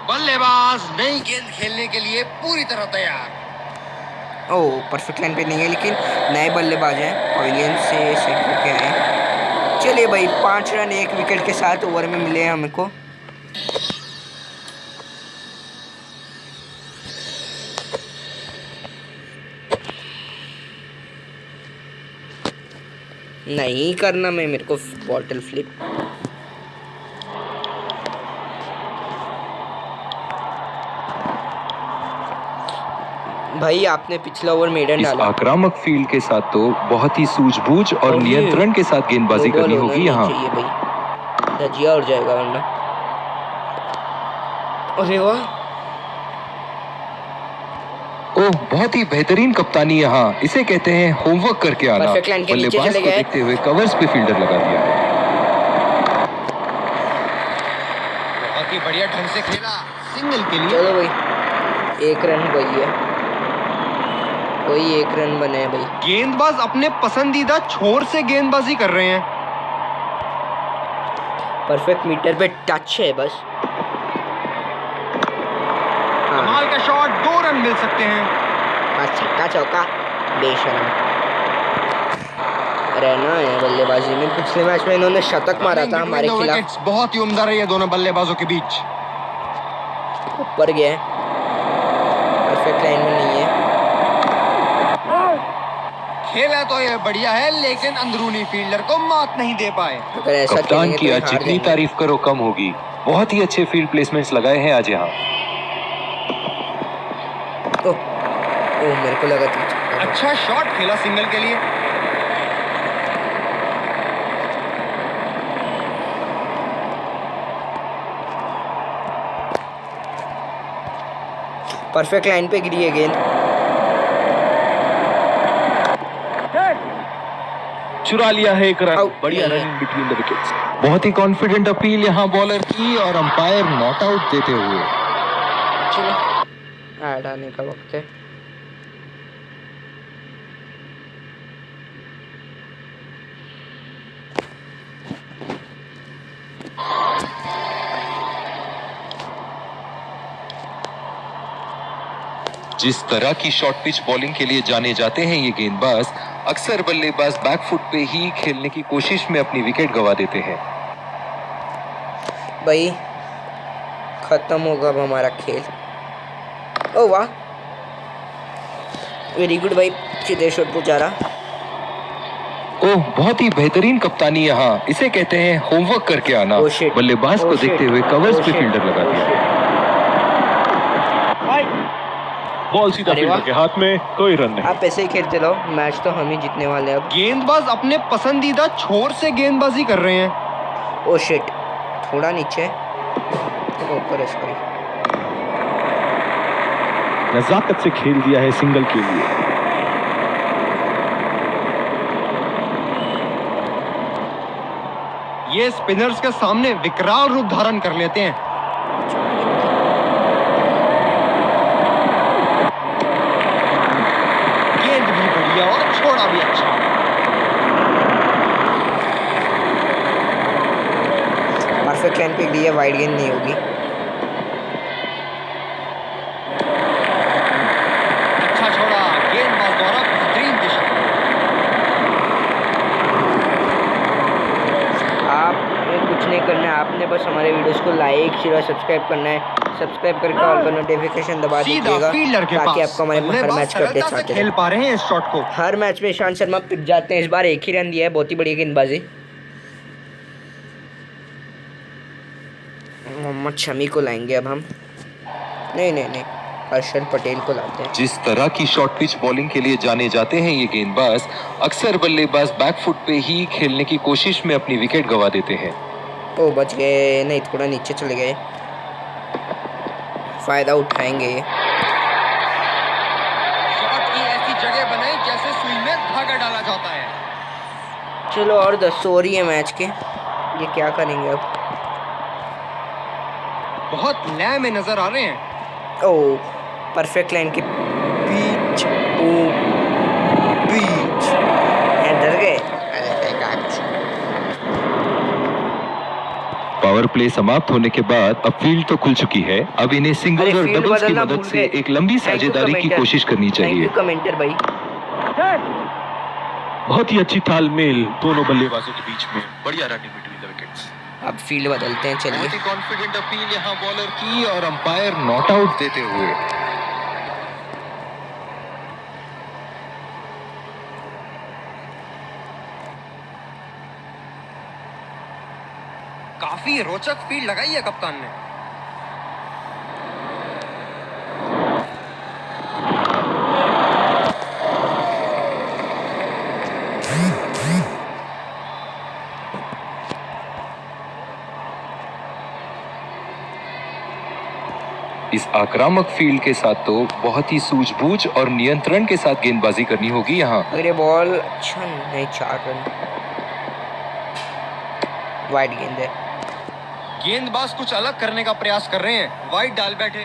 Speaker 2: बल्लेबाज नई गेंद खेलने के लिए पूरी तरह तैयार।
Speaker 1: ओह, परफेक्ट लाइन पे नहीं है, लेकिन नए बल्लेबाज हैं, पवेलियन से सेट होके आए हैं। चलिए भाई, 5 रन 1 विकेट के साथ ओवर में मिले हैं हमको। नहीं करना मैं, मेरे को बॉटल फ्लिप। भाई आपने पिछला ओवर मेडन
Speaker 3: इस
Speaker 1: डाला।
Speaker 3: आक्रामक फील्ड के साथ तो बहुत ही सूझबूझ और
Speaker 1: ये
Speaker 3: नियंत्रण के साथ गेंदबाजी
Speaker 1: नो बॉल
Speaker 3: करनी
Speaker 1: होना
Speaker 3: होगी
Speaker 1: नहीं
Speaker 3: यहाँ।
Speaker 1: चाहिए भाई, धजिया उड़ जाएगा वरना। अरे वाह,
Speaker 3: ओह बहुत ही बेहतरीन कप्तानी यहाँ, इसे कहते हैं होमवर्क करके आना।
Speaker 1: परफेक्ट लाइन के नीचे
Speaker 3: बल्लेबाज
Speaker 1: चले
Speaker 3: को
Speaker 1: गए।
Speaker 3: देखते हुए कवर्स पे फील्डर लगा दिया।
Speaker 2: बहुत ही बढ़िया ढंग से खेला, सिंगल के लिए।
Speaker 1: चलो भाई 1 रन भाई है, कोई 1 रन बने भाई।
Speaker 2: गेंदबाज अपने पसंदीदा छोर से गेंदबाजी कर रहे हैं।
Speaker 1: परफेक्ट मीटर पे टच है बस। हाँ,
Speaker 2: कमाल का शॉट, 2 रन मिल सकते हैं।
Speaker 1: बस छक्का चौका, बेशरम रहना है बल्लेबाजी में। पिछले मैच में इन्होंने शतक मारा था हमारे खिलाफ,
Speaker 2: विकेट्स बहुत ही उम्दा रही है दोनों बल्लेबाजों के बीच।
Speaker 1: ऊपर गया है, परफेक्ट लाइन में नहीं है।
Speaker 2: खेला तो ये बढ़िया है, लेकिन अंदरूनी फील्डर को मात नहीं दे पाए।
Speaker 1: अगर ऐसा
Speaker 3: कप्तान
Speaker 1: खेलेंगे
Speaker 3: की
Speaker 1: तो
Speaker 3: आज
Speaker 1: हार
Speaker 3: जितनी
Speaker 1: जाएंगे।
Speaker 3: तारीफ करो कम होगी, बहुत ही अच्छे फील्ड प्लेसमेंट्स लगाए हैं आज यहाँ।
Speaker 1: ओह मेरे को लगा था छक्का।
Speaker 2: अच्छा शॉट खेला सिंगल के लिए।
Speaker 1: परफेक्ट लाइन पे गिरी है गेंद।
Speaker 4: चुरा लिया है 1 रन।
Speaker 1: आउट।
Speaker 4: बढ़िया
Speaker 1: नहीं है।
Speaker 4: Running between the wickets.
Speaker 3: बहुत ही कॉन्फिडेंट अपील यहाँ बॉलर की और अंपायर नॉट आउट देते हुए।
Speaker 1: चलो ऐड आने का वक्त है।
Speaker 3: जिस तरह की शॉर्ट पिच बॉलिंग के लिए जाने जाते हैं ये गेंदबाज, अक्सर बल्लेबाज बैकफुट पे ही खेलने की कोशिश में अपनी विकेट गंवा देते हैं।
Speaker 1: भाई खत्म होगा अब हमारा खेल। ओ वाह, वेरी गुड भाई, सिद्धेश्वर पुजारा।
Speaker 3: ओह बहुत ही बेहतरीन कप्तानी यहाँ, इसे कहते हैं होमवर्क करके आना।
Speaker 1: Oh shit.
Speaker 3: बल्लेबाज
Speaker 1: Oh
Speaker 3: को
Speaker 1: shit.
Speaker 3: देखते हुए कवर्स
Speaker 1: Oh
Speaker 3: पे
Speaker 1: shit.
Speaker 3: फील्डर लगा
Speaker 1: Oh
Speaker 3: दिया।
Speaker 1: shit.
Speaker 4: बॉल सीधा
Speaker 1: अरे
Speaker 4: फील्डर
Speaker 1: वाह।
Speaker 4: के हाथ में, कोई रन नहीं।
Speaker 1: आप ऐसे ही खेलते रहो, मैच तो हम ही जीतने वाले हैं अब।
Speaker 2: गेंदबाज अपने पसंदीदा छोर से गेंदबाजी कर रहे हैं।
Speaker 1: ओ शिट, थोड़ा नीचे ऊपर है, सॉरी।
Speaker 4: नजाकत से खेल दिया है सिंगल के लिए।
Speaker 2: ये स्पिनर्स के सामने विकराल रूप धारण कर लेते हैं। गेंद भी बढ़िया और छोड़ा भी अच्छा।
Speaker 1: परफेक्ट लाइन पे दिया, वाइड गेंद नहीं होगी।
Speaker 2: अच्छा छोड़ा, गेंदबाज द्वारा बेहतरीन दिशा।
Speaker 1: आपने कुछ नहीं करना है, आपने बस हमारे वीडियोस को लाइक शेयर और सब्सक्राइब करना है। सब्सक्राइब करके ऑल का नोटिफिकेशन दबा
Speaker 2: सीधा
Speaker 1: दीजिएगा
Speaker 2: फील्डर के
Speaker 1: ताकि
Speaker 2: पास।
Speaker 1: आपको हमारे हर
Speaker 2: बल्लेबाज
Speaker 1: मैच के
Speaker 2: सरलता
Speaker 1: अपडेट्स
Speaker 2: से
Speaker 1: आते
Speaker 2: खेल
Speaker 1: रहें।
Speaker 2: पा रहे हैं इस शॉट को।
Speaker 1: हर मैच में ईशांत शर्मा पिट जाते हैं, इस बार 1 ही रन दिया है, बहुत ही बढ़िया गेंदबाजी। मोहम्मद शमी को लाएंगे अब हम। नहीं, हर्षल पटेल को लाते हैं।
Speaker 3: जिस तरह की शॉर्ट पिच बॉलिंग के लिए जाने जाते हैं ये गेंदबाज, अक्सर बल्लेबाज बैकफुट पे ही खेलने की कोशिश में अपनी विकेट गंवा देते हैं।
Speaker 1: ओ बच गए, नहीं थोड़ा नीचे चले गए, फायदा उठाएंगे ये।
Speaker 2: शॉट की ऐसी जगह बनाई जैसे सुई में धागा डाला जाता है।
Speaker 1: चलो और 10 हो रही है मैच के, ये क्या करेंगे अब।
Speaker 2: बहुत लय में नजर आ रहे हैं।
Speaker 1: ओ परफेक्ट लाइन के बीच, ओ बीच डर गए।
Speaker 3: पावर प्ले समाप्त होने के बाद अब फील्ड तो खुल चुकी है, अब इन्हें सिंगल्स
Speaker 1: अरे
Speaker 3: और
Speaker 1: फील्ड
Speaker 3: डबल्स की
Speaker 1: बदलना
Speaker 3: मदद
Speaker 1: भूल
Speaker 3: से
Speaker 1: गए।
Speaker 3: एक लंबी
Speaker 1: Thank you,
Speaker 3: साझेदारी की
Speaker 1: कमेंटर।
Speaker 3: कोशिश करनी
Speaker 1: थैंक
Speaker 3: चाहिए।
Speaker 1: यू कमेंटर भाई।
Speaker 4: बहुत ही अच्छी तालमेल दोनों बल्लेबाजों के बीच में, बढ़िया रनिंग बिटवीन द विकेट्स।
Speaker 1: अब फील्ड बदलते हैं, चलिए।
Speaker 3: बहुत ही कॉन्फिडेंट अपील यहाँ बॉलर की और अंपायर नॉट आउट देते हुए।
Speaker 2: काफी रोचक फील्ड लगाई है कप्तान ने।
Speaker 3: इस आक्रामक फील्ड के साथ तो बहुत ही सूझबूझ और नियंत्रण के साथ गेंदबाजी करनी होगी यहाँ।
Speaker 1: अगर ये बॉल अच्छा नहीं, 4 रन, वाइड गेंद है।
Speaker 2: गेंदबाज कुछ अलग करने का प्रयास कर रहे हैं, वाइड डाल बैठे।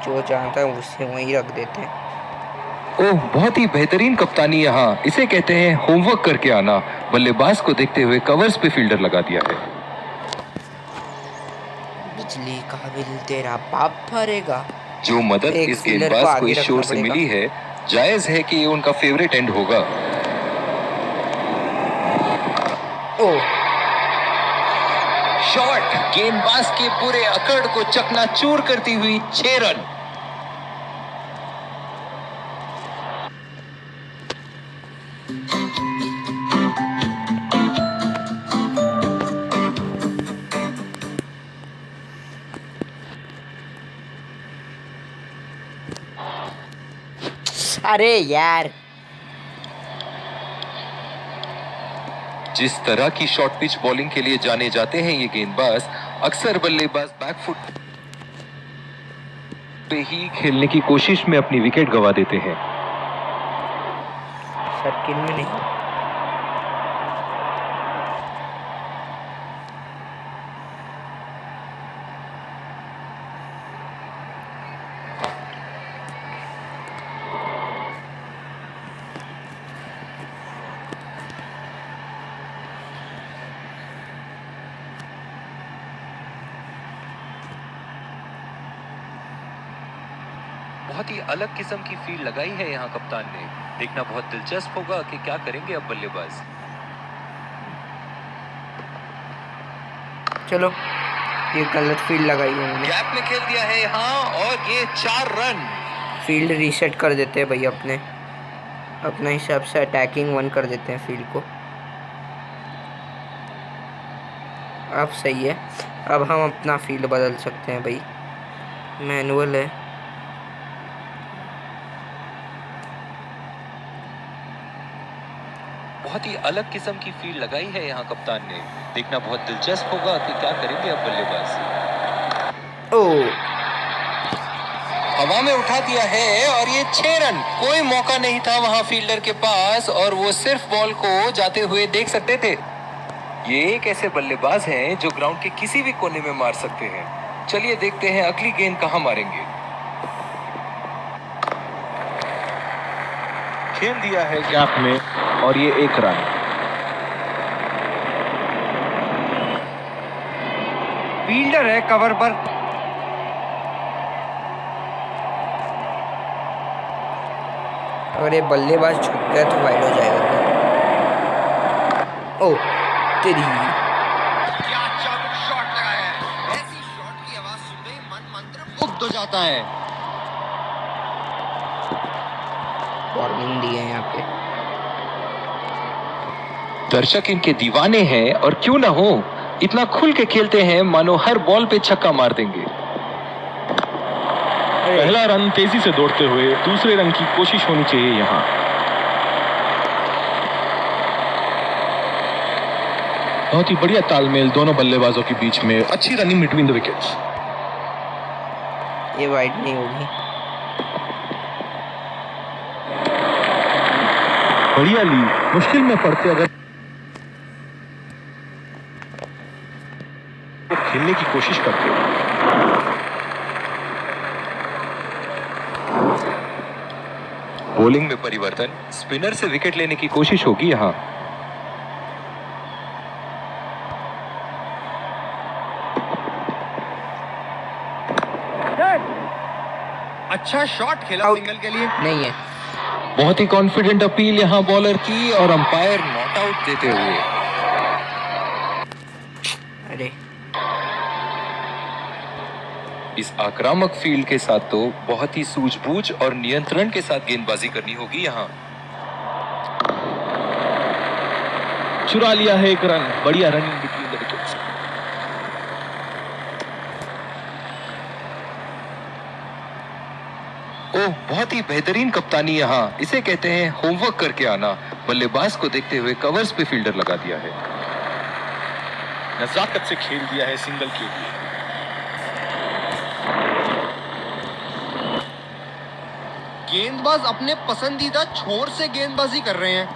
Speaker 1: जो चाहता है उससे वहीं रख देते हैं।
Speaker 3: ओह, बहुत ही बेहतरीन कप्तानी यहाँ, इसे कहते हैं होमवर्क करके आना। बल्लेबाज को देखते हुए कवर्स पे फील्डर लगा दिया है।
Speaker 1: बिजली का बिल तेरा बाप भरेगा।
Speaker 3: जो मदद
Speaker 1: एक
Speaker 3: इस
Speaker 1: फील्डर को
Speaker 3: गेंदबाज को
Speaker 1: आगे
Speaker 3: इस
Speaker 1: रखना
Speaker 3: शोर से
Speaker 1: पड़ेगा।
Speaker 3: मिली है, जायज है कि ये उनका फेवरेट एंड होगा।
Speaker 1: ओह,
Speaker 3: शॉट गेंदबाज के पूरे अकड़ को चकनाचूर करती हुई 6 रन।
Speaker 1: अरे यार,
Speaker 3: जिस तरह की शॉर्ट पिच बॉलिंग के लिए जाने जाते हैं ये गेंदबाज, अक्सर बल्लेबाज बैकफुट पे ही खेलने की कोशिश में अपनी विकेट गंवा देते हैं।
Speaker 1: सर्किल में नहीं।
Speaker 3: बहुत ही अलग किस्म की फील्ड लगाई है यहाँ कप्तान ने। देखना बहुत दिलचस्प होगा कि क्या करेंगे अब बल्लेबाज।
Speaker 1: चलो, ये गलत फील्ड लगाई है मैंने।
Speaker 3: गैप में खेल दिया है यहाँ और ये 4 रन।
Speaker 1: फील्ड रीसेट कर देते हैं भाई, अपने हिसाब से अटैकिंग 1 कर देते हैं फील्ड को। अब सही है। अब हम अपना फील्ड बदल सकते हैं भाई, मैनुअल है।
Speaker 3: बहुत ही अलग किस्म की फील्ड लगाई है यहाँ कप्तान ने। देखना बहुत दिलचस्प होगा कि क्या करेंगे अब बल्लेबाज।
Speaker 1: ओह,
Speaker 3: हवा में उठा दिया है और ये 6 रन। कोई मौका नहीं था वहां फील्डर के पास और वो सिर्फ बॉल को जाते हुए देख सकते थे। ये एक ऐसे बल्लेबाज हैं जो ग्राउंड के किसी भी कोने में मार सकते हैं। चलिए देखते हैं अगली गेंद कहां मारेंगे।
Speaker 4: खेल दिया है गैप में और ये 1 रन।
Speaker 2: फील्डर है कवर पर।
Speaker 1: अगर ये बल्लेबाज छूट गया तो वाइड हो जाएगा। ओह तेरी,
Speaker 2: क्या चाबुक शॉट लगाया है। ऐसी शॉट की आवाज सुनते ही मन मंत्रमुग्ध हो जाता है।
Speaker 1: वार्निंग दी है यहाँ पे।
Speaker 3: दर्शक इनके दीवाने हैं और क्यों ना हो, इतना खुल के खेलते हैं मानो हर बॉल पे छक्का मार देंगे।
Speaker 4: पहला रन तेजी से दौड़ते हुए दूसरे रन की कोशिश होनी चाहिए यहाँ। बहुत ही बढ़िया तालमेल दोनों बल्लेबाजों के बीच में। अच्छी रनिंग बिटवीन द विकेट्स।
Speaker 1: ये वाइड नहीं होगी।
Speaker 4: बढ़िया ली, मुश्किल में पड़ते अगर वो खेलने की कोशिश करते।
Speaker 3: बॉलिंग में परिवर्तन, स्पिनर से विकेट लेने की कोशिश होगी यहाँ।
Speaker 2: अच्छा शॉट खेला सिंगल के लिए।
Speaker 1: नहीं है।
Speaker 3: बहुत ही कॉन्फिडेंट अपील यहाँ बॉलर की और अंपायर नॉट आउट देते हुए।
Speaker 1: अरे
Speaker 3: इस आक्रामक फील्ड के साथ तो बहुत ही सूझबूझ और नियंत्रण के साथ गेंदबाजी करनी होगी यहाँ।
Speaker 4: चुरा लिया है एक रन। बढ़िया रनिंग बिटवीन द विकेट्स।
Speaker 3: ओह, बहुत ही बेहतरीन कप्तानी यहाँ। इसे कहते हैं होमवर्क करके आना। बल्लेबाज को देखते हुए कवर्स पे फील्डर लगा दिया है।
Speaker 4: नजाकत से खेल दिया है सिंगल के लिए।
Speaker 2: गेंदबाज अपने पसंदीदा छोर से गेंदबाजी कर रहे हैं।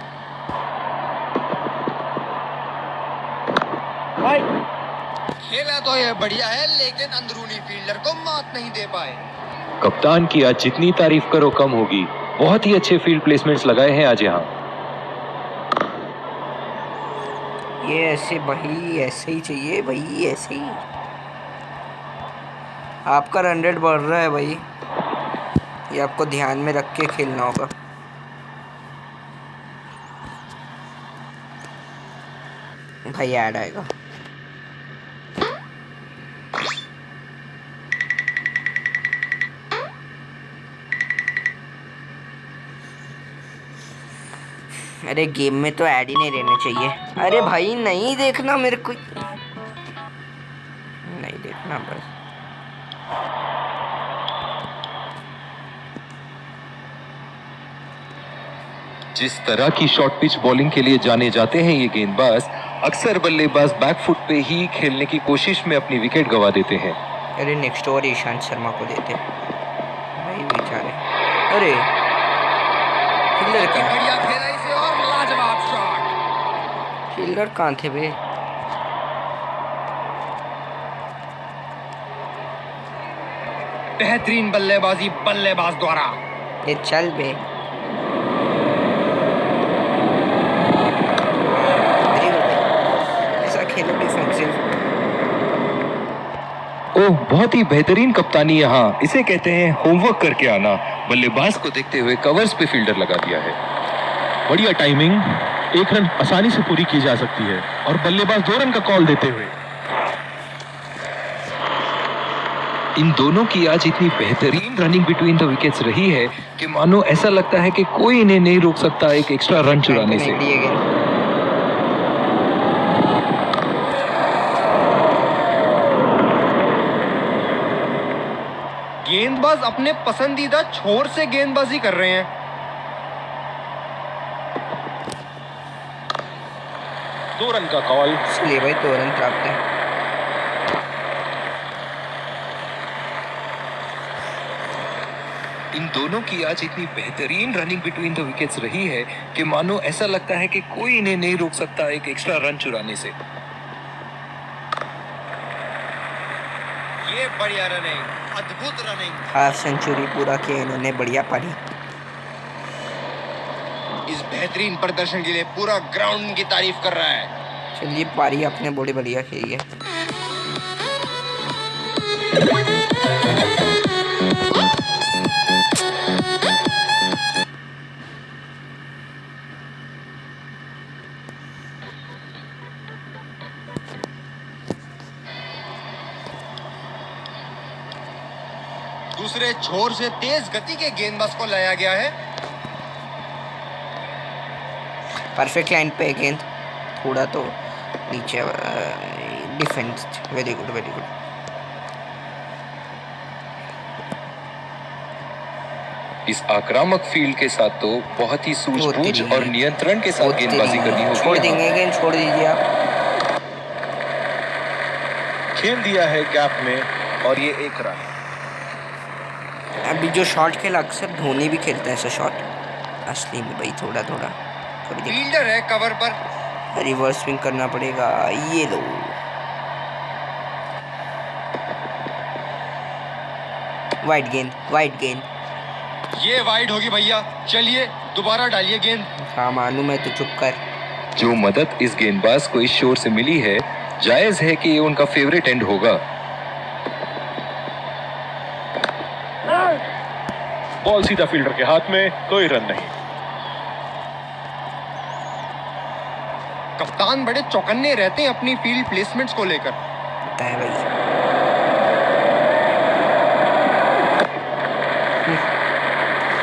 Speaker 2: खेला तो ये बढ़िया है, लेकिन अंदरूनी फील्डर को मात नहीं दे पाए।
Speaker 3: कप्तान की आज जितनी तारीफ करो कम होगी। बहुत ही अच्छे फील्ड प्लेसमेंट्स लगाए हैं आज यहाँ।
Speaker 1: ये ऐसे भाई, ऐसे ही चाहिए भाई, ऐसे ही। आपका रन रेट बढ़ रहा है भाई, ये आपको ध्यान में रख के खेलना होगा। भाई ऐड आएगा। अरे गेम में तो ऐड ही नहीं रहने चाहिए। अरे भाई नहीं देखना मेरे को, नहीं देखना बस।
Speaker 3: जिस तरह की शॉर्ट पिच बॉलिंग के लिए जाने जाते हैं ये गेंदबाज, अक्सर बल्लेबाज बैकफुट पे ही खेलने की कोशिश में अपनी विकेट गंवा देते हैं।
Speaker 1: अरे नेक्स्ट ओवर ईशांत शर्मा को देते भाई बेचारे। अरे फील्डर कहाँ,
Speaker 2: बढ़िया खेला इसे और लाजवाब शॉट।
Speaker 1: फील्डर कहाँ थे बे?
Speaker 2: बेहतरीन बल्लेबाजी बल्लेबाज द्वारा।
Speaker 1: ये चल बे। ऐसा खेलो डिफेंसिव।
Speaker 3: ओह, बहुत ही बेहतरीन कप्तानी यहाँ। इसे कहते हैं होमवर्क करके आना। बल्लेबाज को देखते हुए कवर्स पे फील्डर लगा दिया है।
Speaker 4: बढ़िया टाइमिंग। एक रन आसानी से पूरी की जा सकती है और बल्लेबाज 2 रन का कॉल देते हुए।
Speaker 3: इन दोनों की आज इतनी बेहतरीन रनिंग बिटवीन द विकेट्स रही है कि मानो ऐसा लगता है कि कोई इन्हें नहीं रोक सकता एक एक्स्ट्रा रन चुराने से।
Speaker 2: गेंदबाज अपने पसंदीदा छोर से गेंदबाजी कर रहे हैं।
Speaker 4: 2 रन का कॉल।
Speaker 1: इसलिए भाई 2 रन प्राप्त है।
Speaker 3: इन दोनों की आज इतनी बेहतरीन रनिंग बिटवीन द विकेट्स रही है कि मानो ऐसा लगता है कि कोई इन्हें नहीं रोक सकता एक एक्स्ट्रा रन चुराने से।
Speaker 2: ये बढ़िया रनिंग, अद्भुत रनिंग।
Speaker 1: हाफ सेंचुरी पूरा किया इन्होंने, बढ़िया पारी।
Speaker 2: इस बेहतरीन प्रदर्शन के लिए पूरा ग्राउंड की तारीफ कर रहा है।
Speaker 1: चलिए पारी आपने बड़ी बढ़िया खेली है।
Speaker 2: दूसरे छोर से तेज गति के गेंदबाज को लाया गया है।
Speaker 1: परफेक्ट लाइन पे गेंद, थोड़ा तो नीचे defence. Very good very good.
Speaker 3: इस आक्रामक फील्ड के साथ तो बहुत ही सूझबूझ और नियंत्रण के साथ गेंदबाजी करनी होगी।
Speaker 1: छोड़ देंगे गेंद, छोड़ दीजिए आप।
Speaker 4: खेल दिया है गैप में और ये 1 रन।
Speaker 1: अभी जो शॉट खेला अक्सर धोनी भी खेलता है ऐसा शॉट असली में भाई। थोड़ा थोड़ा
Speaker 2: फील्डर है कवर पर।
Speaker 1: रिवर्स स्विंग करना पड़ेगा। ये लो, वाइड गेंद, वाइड गेंद।
Speaker 2: ये वाइड होगी भैया। चलिए दोबारा डालिए गेंद।
Speaker 1: हाँ मानू, मैं तो चुप कर।
Speaker 3: जो मदद इस गेंदबाज को इस शोर से मिली है, जायज है कि ये उनका फेवरेट एंड होगा।
Speaker 4: बॉल सीधा फील्डर के हाथ में, कोई रन नहीं।
Speaker 2: कप्तान बड़े चौकन्ने रहते हैं अपनी फील्ड प्लेसमेंट्स को लेकर।
Speaker 1: होता है भाई।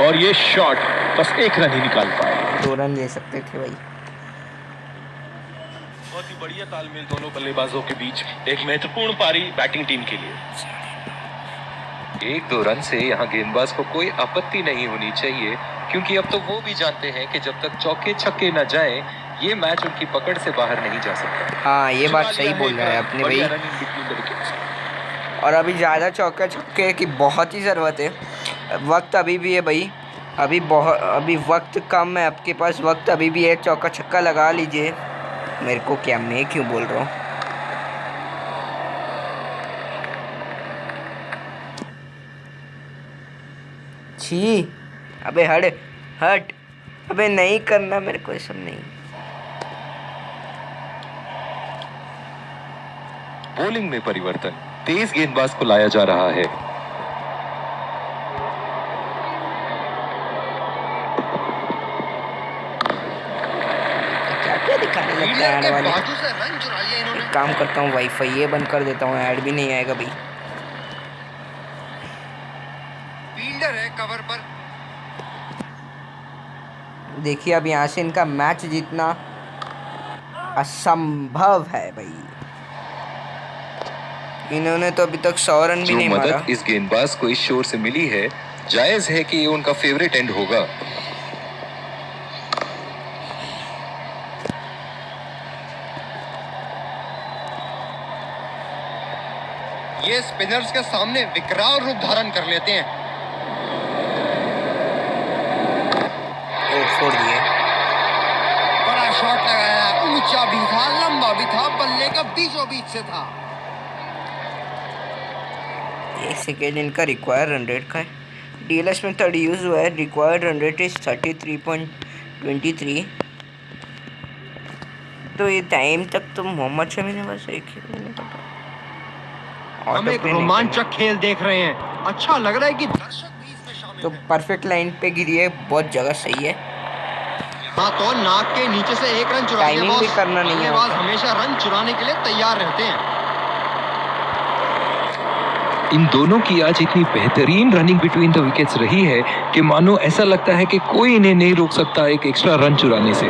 Speaker 4: और ये शॉट बस 1 रन ही निकाल पाए।
Speaker 1: 2 रन ले सकते थे भाई।
Speaker 4: बहुत ही बढ़िया तालमेल दोनों बल्लेबाजों के बीच, एक महत्वपूर्ण पारी बैटिंग टीम के लिए।
Speaker 3: 1-2 रन से यहाँ गेंदबाज को कोई आपत्ति नहीं होनी चाहिए, क्योंकि अब तो वो भी जानते हैं कि जब तक चौके छक्के न जाएं, ये मैच उनकी पकड़ से बाहर नहीं जा सकता।
Speaker 1: हाँ ये बात सही बोल रहा है अपने भाई। और अभी ज़्यादा चौके छक्के की बहुत ही ज़रूरत है। वक्त अभी भी है भाई, अभी वक्त कम है आपके पास, वक्त अभी भी है। चौका छक्का लगा लीजिए। मेरे को क्या, मैं क्यों बोल रहा हूँ। छी, अबे हट, अबे नहीं करना मेरे को, ये सब नहीं।
Speaker 3: बॉलिंग में परिवर्तन, तेज गेंदबाज को लाया जा रहा है।
Speaker 1: क्या दिखाने लगता है
Speaker 2: फील्डर
Speaker 1: ऐड
Speaker 2: के
Speaker 1: वाले।
Speaker 2: बाजू से रन चुरा लिया इन्होंने।
Speaker 1: एक काम करता हूँ, वाईफाई ये बंद कर देता हूँ, ऐड भी नहीं आएगा भाई।
Speaker 2: फील्डर है कवर पर।
Speaker 1: देखिए अब यहाँ से इनका मैच जीतना असंभव है भाई। इन्होंने तो अभी तक 100 रन भी
Speaker 3: जो
Speaker 1: नहीं मारा।
Speaker 3: मदद इस गेंदबाज को इस शोर से मिली है, जायज है कि ये उनका फेवरेट एंड होगा।
Speaker 2: ये स्पिनर्स के सामने विकराल रूप धारण कर लेते हैं।
Speaker 1: छोड़ दिए।
Speaker 2: बड़ा शॉट लगाया, ऊंचा भी था, लंबा भी था, बल्ले का बीचों बीच से था।
Speaker 1: एक सेकेंड, इनका रिक्वायर्ड रन रेट का है। डीएलएस में 30 यूज हुआ है। Required run rate is 33.23। तो ये टाइम तक तो मोहम्मद शमी ने बस एक ही नहीं पता।
Speaker 2: हम एक रोमांचक खेल देख रहे हैं। अच्छा लग रहा है कि दर्शक भी इसमें शामिल
Speaker 1: तो
Speaker 2: हैं।
Speaker 1: परफेक्ट लाइन पे गिरी है, बहुत जगह सही है।
Speaker 2: हाँ तो नाक के नीचे से एक रन चुरा लिया
Speaker 1: टाइमिंग भी
Speaker 2: बॉस।
Speaker 1: करना नहीं है
Speaker 2: बल्लेबाज
Speaker 1: होता।
Speaker 2: हमेशा रन चुराने के लिए तैयार रहते हैं।
Speaker 3: इन दोनों की आज इतनी बेहतरीन रनिंग बिटवीन द विकेट्स रही है कि मानो ऐसा लगता है कि कोई इन्हें नहीं रोक सकता एक एक्स्ट्रा रन चुराने से।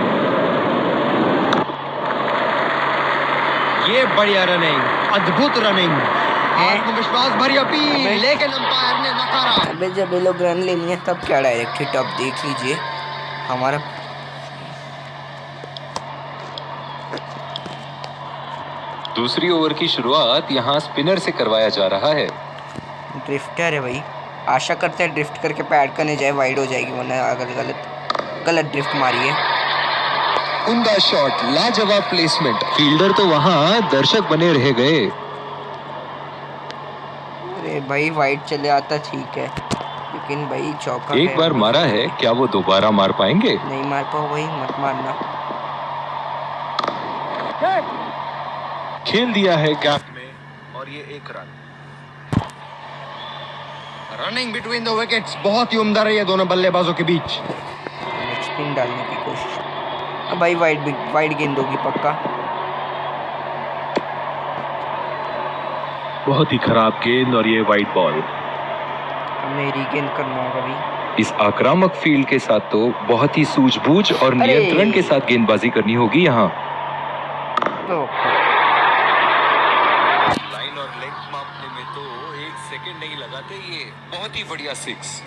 Speaker 2: ये बढ़िया रनिंग, अद्भुत रनिंग, आत्मविश्वास भरी अपील, लेकिन अंपायर ने नकारा।
Speaker 1: अबे जब ये लोग रन ले लिए तब क्या डायरेक्ट हिट। अब देख लीजिए हमारा
Speaker 3: दूसरी ओवर की शुरुआत यहाँ स्पिनर से करवाया जा रहा है।
Speaker 1: ड्रिफ्टर है भाई। आशा करते हैं ड्रिफ्ट करके पैड करने जाए, वाइड हो जाएगी, वरना अगर गलत ड्रिफ्ट मारी है।
Speaker 3: उमदा शॉट, लाजवाब प्लेसमेंट। फील्डर तो वहाँ दर्शक बने रह गए।
Speaker 1: अरे भाई वाइड चले आता ठीक है, लेकिन भाई चौका
Speaker 3: एक बार मारा है, क्या वो दोबारा मार पाएंगे?
Speaker 1: नहीं मार पाओ भाई, मत मारना।
Speaker 4: खेल दिया है गैप में और ये एक run.
Speaker 2: Running between the wickets बहुत ही उम्दा रही है दोनों बल्लेबाजों के बीच।
Speaker 1: स्पिन डालने की कोशिश। अब भाई वाइड गेंद होगी पक्का।
Speaker 4: बहुत ही खराब गेंद और ये वाइड बॉल।
Speaker 1: हमने रीगेन करना होगा भाई।
Speaker 3: इस आक्रामक फील्ड के साथ तो बहुत ही सूझबूझ और नियंत्रण के साथ गेंदबाजी करनी होगी यहाँ।
Speaker 1: तो
Speaker 3: लाइन और लेंथ मापने में तो 1 सेकंड नहीं लगाते। ये बहुत ही बढ़िया 6।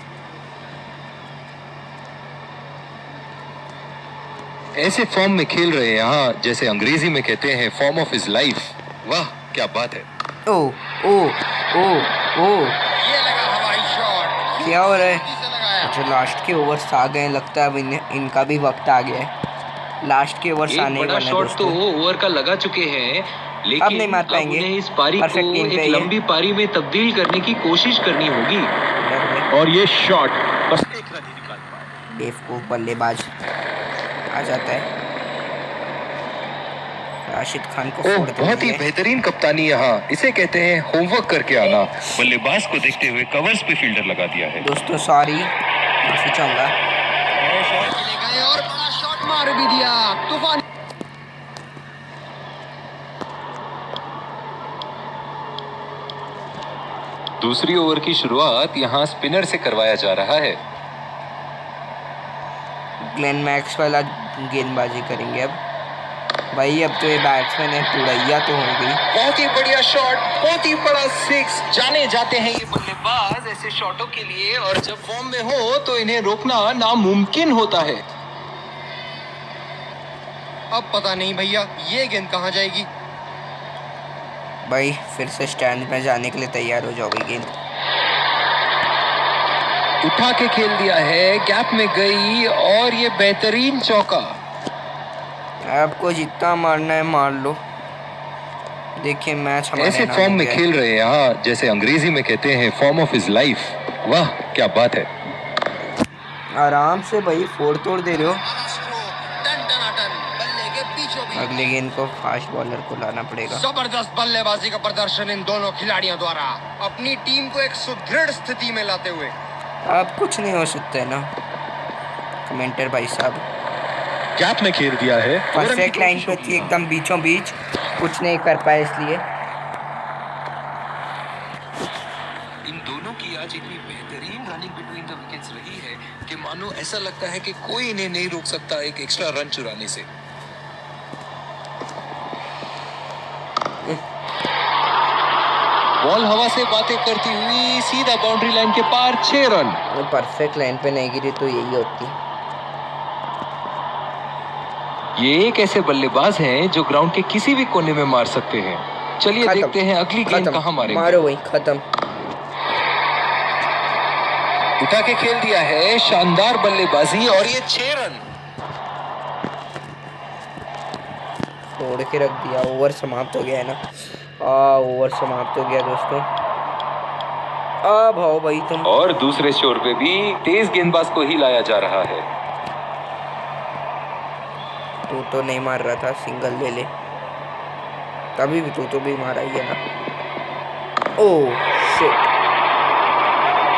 Speaker 3: ऐसे फॉर्म में खेल रहे हैं यहाँ, जैसे अंग्रेजी में कहते हैं फॉर्म ऑफ हिज लाइफ। वाह क्या बात है।
Speaker 1: ओ ओ ओ ओ
Speaker 2: ये लगा हवाई शॉट,
Speaker 1: क्या हो रहा है?
Speaker 2: तेजी से लगाया।
Speaker 1: अच्छा लास्ट के ओवर्स आ गए, लगता है अब इनका भी वक्त आ गया है। लास्ट के ओवर्स आने
Speaker 5: एक बड़ा
Speaker 1: वाले हैं
Speaker 5: शॉट तो
Speaker 1: दोस्तों।
Speaker 5: ओवर का लगा चुके हैं, लेकिन
Speaker 1: अब नहीं मार पाएंगे।
Speaker 5: उन्हें इस पारी को
Speaker 1: Perfect गेंद पे
Speaker 5: एक
Speaker 1: ये।
Speaker 5: लंबी पारी में तब्दील करने की कोशिश करनी होगी।
Speaker 4: और ये शॉट बस एक रन ही निकाल पाए।
Speaker 1: बेवकूफ बल्लेबाज आ जाता है। राशिद खान को
Speaker 3: ओह,
Speaker 1: फोड़
Speaker 3: बहुत ही
Speaker 1: दिया।
Speaker 3: बेहतरीन कप्तानी यहाँ। इसे कहते हैं होमवर्क करके आना। बल्लेबाज को देखते हुए कवर्स पे फील्डर लगा दिया है।
Speaker 1: दोस्तों सॉरी, माफी चाहूंगा।
Speaker 2: बड़े शॉट के लिए गए और बड़ा शॉट मार भी दिया। तूफान
Speaker 3: दूसरी ओवर की शुरुआत यहाँ स्पिनर से करवाया जा रहा है।
Speaker 1: ग्लेन मैक्सवेल आज गेंदबाजी करेंगे अब। भाई अब तो ये बैट्समैन है तुड़ैया तो हो गई।
Speaker 3: बहुत ही बढ़िया शॉट, बहुत ही बड़ा सिक्स। जाने जाते हैं ये बल्लेबाज ऐसे शॉटों के लिए, और जब फॉर्म में हो तो इन्हें रोकना नामुमकिन होता है।
Speaker 2: अब पता नहीं भैया ये गेंद कहाँ जाएगी।
Speaker 1: भाई फिर से स्टैंड में जाने के लिए तैयार हो जाओ भाई। गेंद
Speaker 3: उठा के खेल दिया है, गैप में गई और ये बेहतरीन चौका।
Speaker 1: आपको जितना मारना है मार लो। देखिए मैच हमारे
Speaker 3: ऐसे
Speaker 1: नाम
Speaker 3: फॉर्म में
Speaker 1: गया है।
Speaker 3: खेल रहे हैं यहाँ, जैसे अंग्रेजी में कहते हैं फॉर्म ऑफ हिज लाइफ। वाह क्या बात है।
Speaker 1: आराम से भाई फोड़ तोड़ दे रहे हो।
Speaker 2: बल्ले के बीचों बीच
Speaker 1: अगले गेंद को फास्ट बॉलर को लाना पड़ेगा।
Speaker 2: जबरदस्त बल्लेबाजी का प्रदर्शन इन दोनों खिलाड़ियों द्वारा अपनी टीम को एक सुदृढ़ स्थिति में लाते हुए।
Speaker 1: अब कुछ नहीं हो सकता है ना कमेंटर भाई साहब।
Speaker 4: गैप में खेल दिया है।
Speaker 1: परफेक्ट लाइन पे थी एकदम बीचों बीच, कुछ नहीं कर पाए इसलिए।
Speaker 3: इन दोनों की आज इतनी बेहतरीन रनिंग बिटवीन द विकेट्स रही है कि मानो ऐसा लगता है कि कोई इन्हें नहीं रोक सकता एक एक्स्ट्रा रन चुराने से। बॉल हवा से बातें करती हुई सीधा बाउंड्री लाइन के पार, 6 रन।
Speaker 1: वो परफेक्ट लाइन पे नहीं गिरी तो यही होती।
Speaker 3: ये एक ऐसे बल्लेबाज हैं जो ग्राउंड के किसी भी कोने में मार सकते हैं। चलिए
Speaker 1: खत्म।
Speaker 3: देखते हैं अगली गेंद
Speaker 1: खत्म।
Speaker 3: कहां मारेंगे।
Speaker 1: मारो वही खत्म।
Speaker 3: उठा के खेल दिया है, शानदार बल्लेबाजी और ये 6 रन।
Speaker 1: तोड़ के रख दिया। ओवर समाप्त हो गया है ना। ओवर समाप्त हो गया दोस्तों। अब आओ भाई तुम।
Speaker 3: और दूसरे छोर पे भी तेज गेंदबाज को ही लाया जा रहा है।
Speaker 1: तू तो नहीं मार रहा था, सिंगल ले ले। तभी भी तू तो भी मारा ही है ना। Oh shit.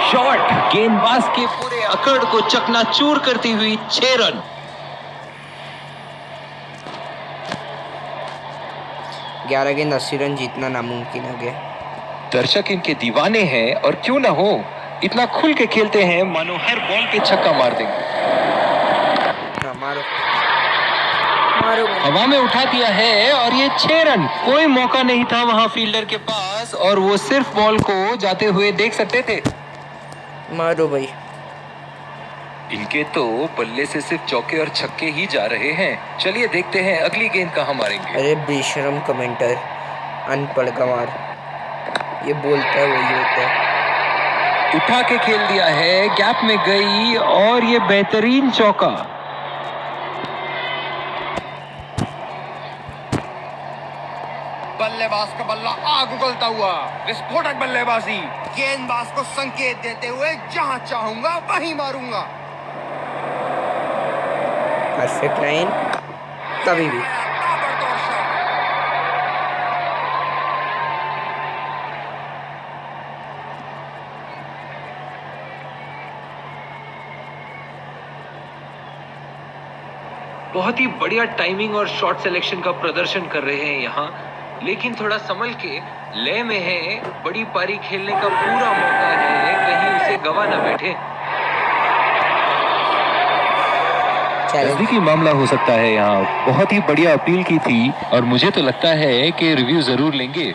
Speaker 3: शॉट गेंदबाज के पूरे अकड़ को चकनाचूर करती हुई 6 रन।
Speaker 1: 11 गेंद 80 रन जीतना नामुमकिन हो गया।
Speaker 3: दर्शक इनके दीवाने हैं और क्यों ना हो, इतना खुल के खेलते हैं मानो हर बॉल पे छक्का मार देंगे।
Speaker 1: हाँ मारो मारो।
Speaker 3: हवा में उठा दिया है और ये 6 रन। कोई मौका नहीं था वहां फील्डर के पास और वो सिर्फ बॉल को जाते हुए देख सकते थे।
Speaker 1: मारो भाई।
Speaker 3: इनके तो बल्ले से सिर्फ चौके और छक्के ही जा रहे हैं। चलिए देखते हैं अगली गेंद कहां मारेंगे।
Speaker 1: अरे बेशरम कमेंटर, अनपढ़ गंवार, ये बोलता है वही होता है।
Speaker 3: उठा के खेल दिया है, गैप में गई और ये बेहतरीन चौका।
Speaker 2: बल्लेबाज का बल्ला आग उगलता हुआ, विस्फोटक बल्लेबाजी, गेंदबाज को संकेत देते हुए जहां चाहूंगा वहीं मारूंगा।
Speaker 1: परफेक्ट लाइन कभी भी।
Speaker 2: ताबड़तोड़ शॉट।
Speaker 5: बहुत ही बढ़िया टाइमिंग और शॉट सिलेक्शन का प्रदर्शन कर रहे हैं यहाँ, लेकिन थोड़ा संभल के, लय में है, बड़ी पारी खेलने का पूरा मौका है, कहीं उसे गवा न बैठे।
Speaker 3: नजदीकी मामला हो सकता है यहाँ। बहुत ही बढ़िया अपील की थी और मुझे तो लगता है कि रिव्यू जरूर लेंगे।